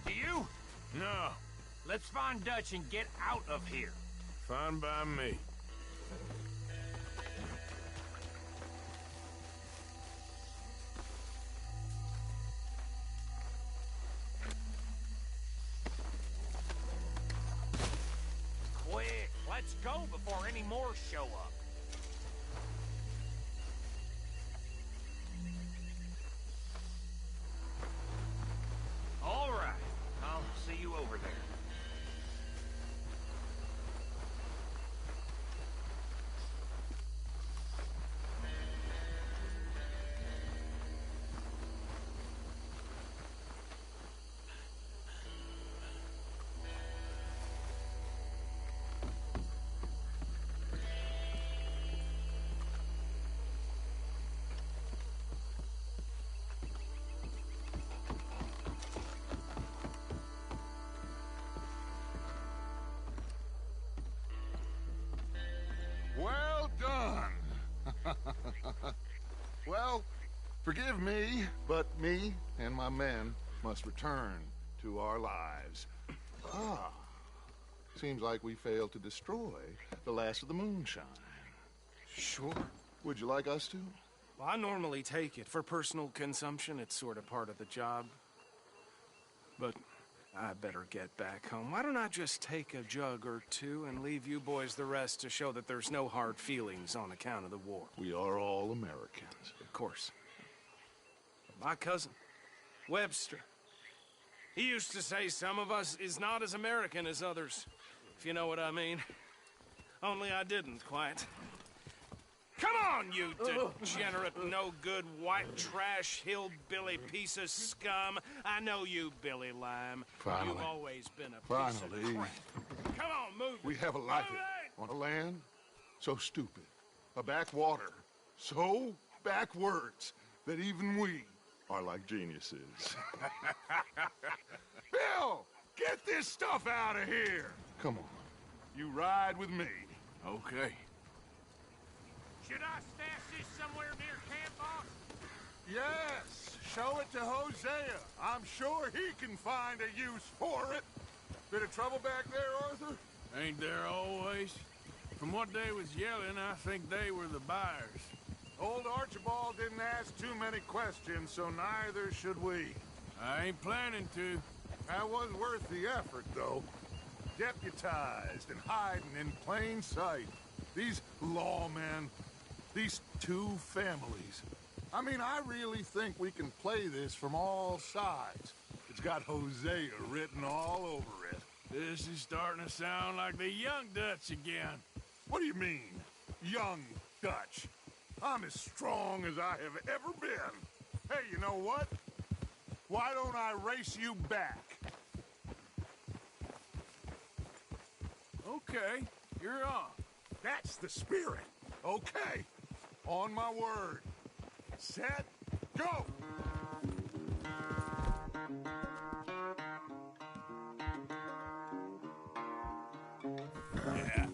S18: Do you?
S3: No.
S18: Let's find Dutch and get out of here.
S3: Fine by me.
S18: Quick, let's go before any more show up. All right, I'll see you over there.
S12: Well done. Well, forgive me, but me and my men must return to our lives. Ah, seems like we failed to destroy the last of the moonshine.
S7: Sure.
S12: Would you like us to?
S7: Well, I normally take it. For personal consumption, it's sort of part of the job. But I better get back home. Why don't I just take a jug or two and leave you boys the rest to show that there's no hard feelings on account of the war?
S12: We are all Americans.
S7: Of course. My cousin, Webster, he used to say some of us is not as American as others, if you know what I mean. Only I didn't quite. Come on, you degenerate, no-good, white trash, hillbilly piece of scum. I know you, Billy Lime.
S12: Finally.
S7: You've always been a piece of crap. Come on, move.
S12: We have a life on a land so stupid, a backwater so backwards that even we are like geniuses. Bill, get this stuff out of here. Come on, you ride with me.
S3: Okay.
S18: Should I stash this somewhere near camp, boss?
S12: Yes, show it to Hosea. I'm sure he can find a use for it. Bit of trouble back there, Arthur?
S3: Ain't there always? From what they was yelling, I think they were the buyers.
S12: Old Archibald didn't ask too many questions, so neither should we.
S3: I ain't planning to.
S12: That was worth the effort, though. Deputized and hiding in plain sight. These lawmen, these two families. I mean, I really think we can play this from all sides. It's got Hosea written all over it.
S3: This is starting to sound like the young Dutch again.
S12: What do you mean, young Dutch? I'm as strong as I have ever been. Hey, you know what? Why don't I race you back?
S3: Okay, you're on.
S12: That's the spirit. Okay, on my word. Set, go!
S3: Yeah,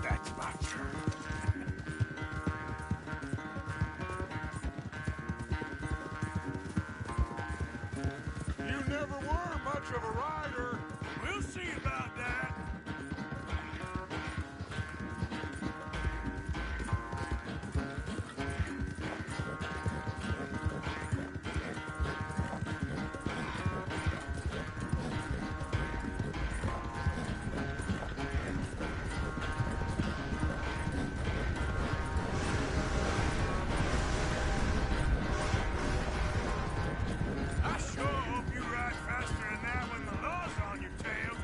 S3: that's my turn.
S12: You never were much of a rider.
S3: We'll see about that. I sure hope you ride faster than that when the law's on your tail.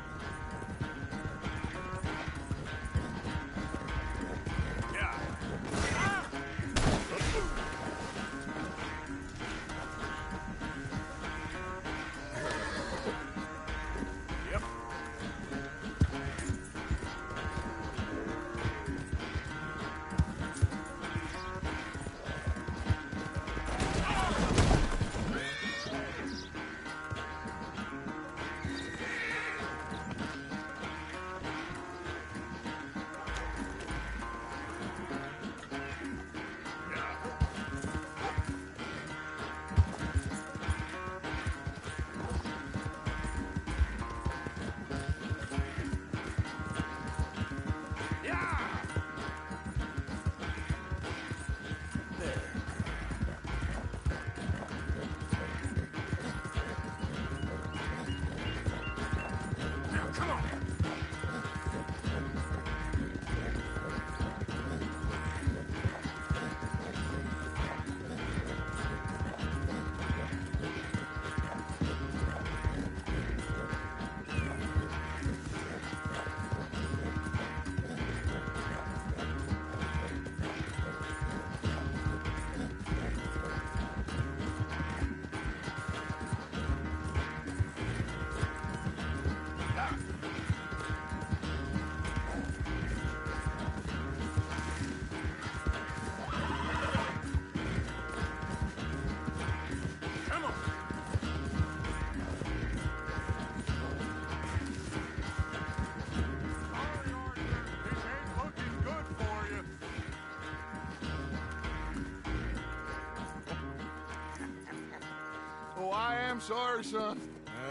S12: I'm sorry, son.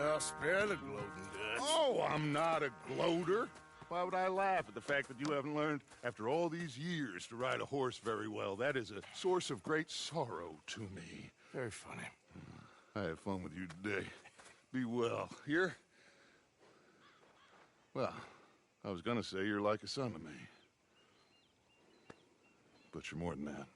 S3: Well, spare the gloating, Dutch.
S12: Oh, I'm not a gloater. Why would I laugh at the fact that you haven't learned, after all these years, to ride a horse very well? That is a source of great sorrow to me.
S3: Very funny.
S12: I had fun with you today. Be well. Here? Well, I was gonna say you're like a son to me. But you're more than that.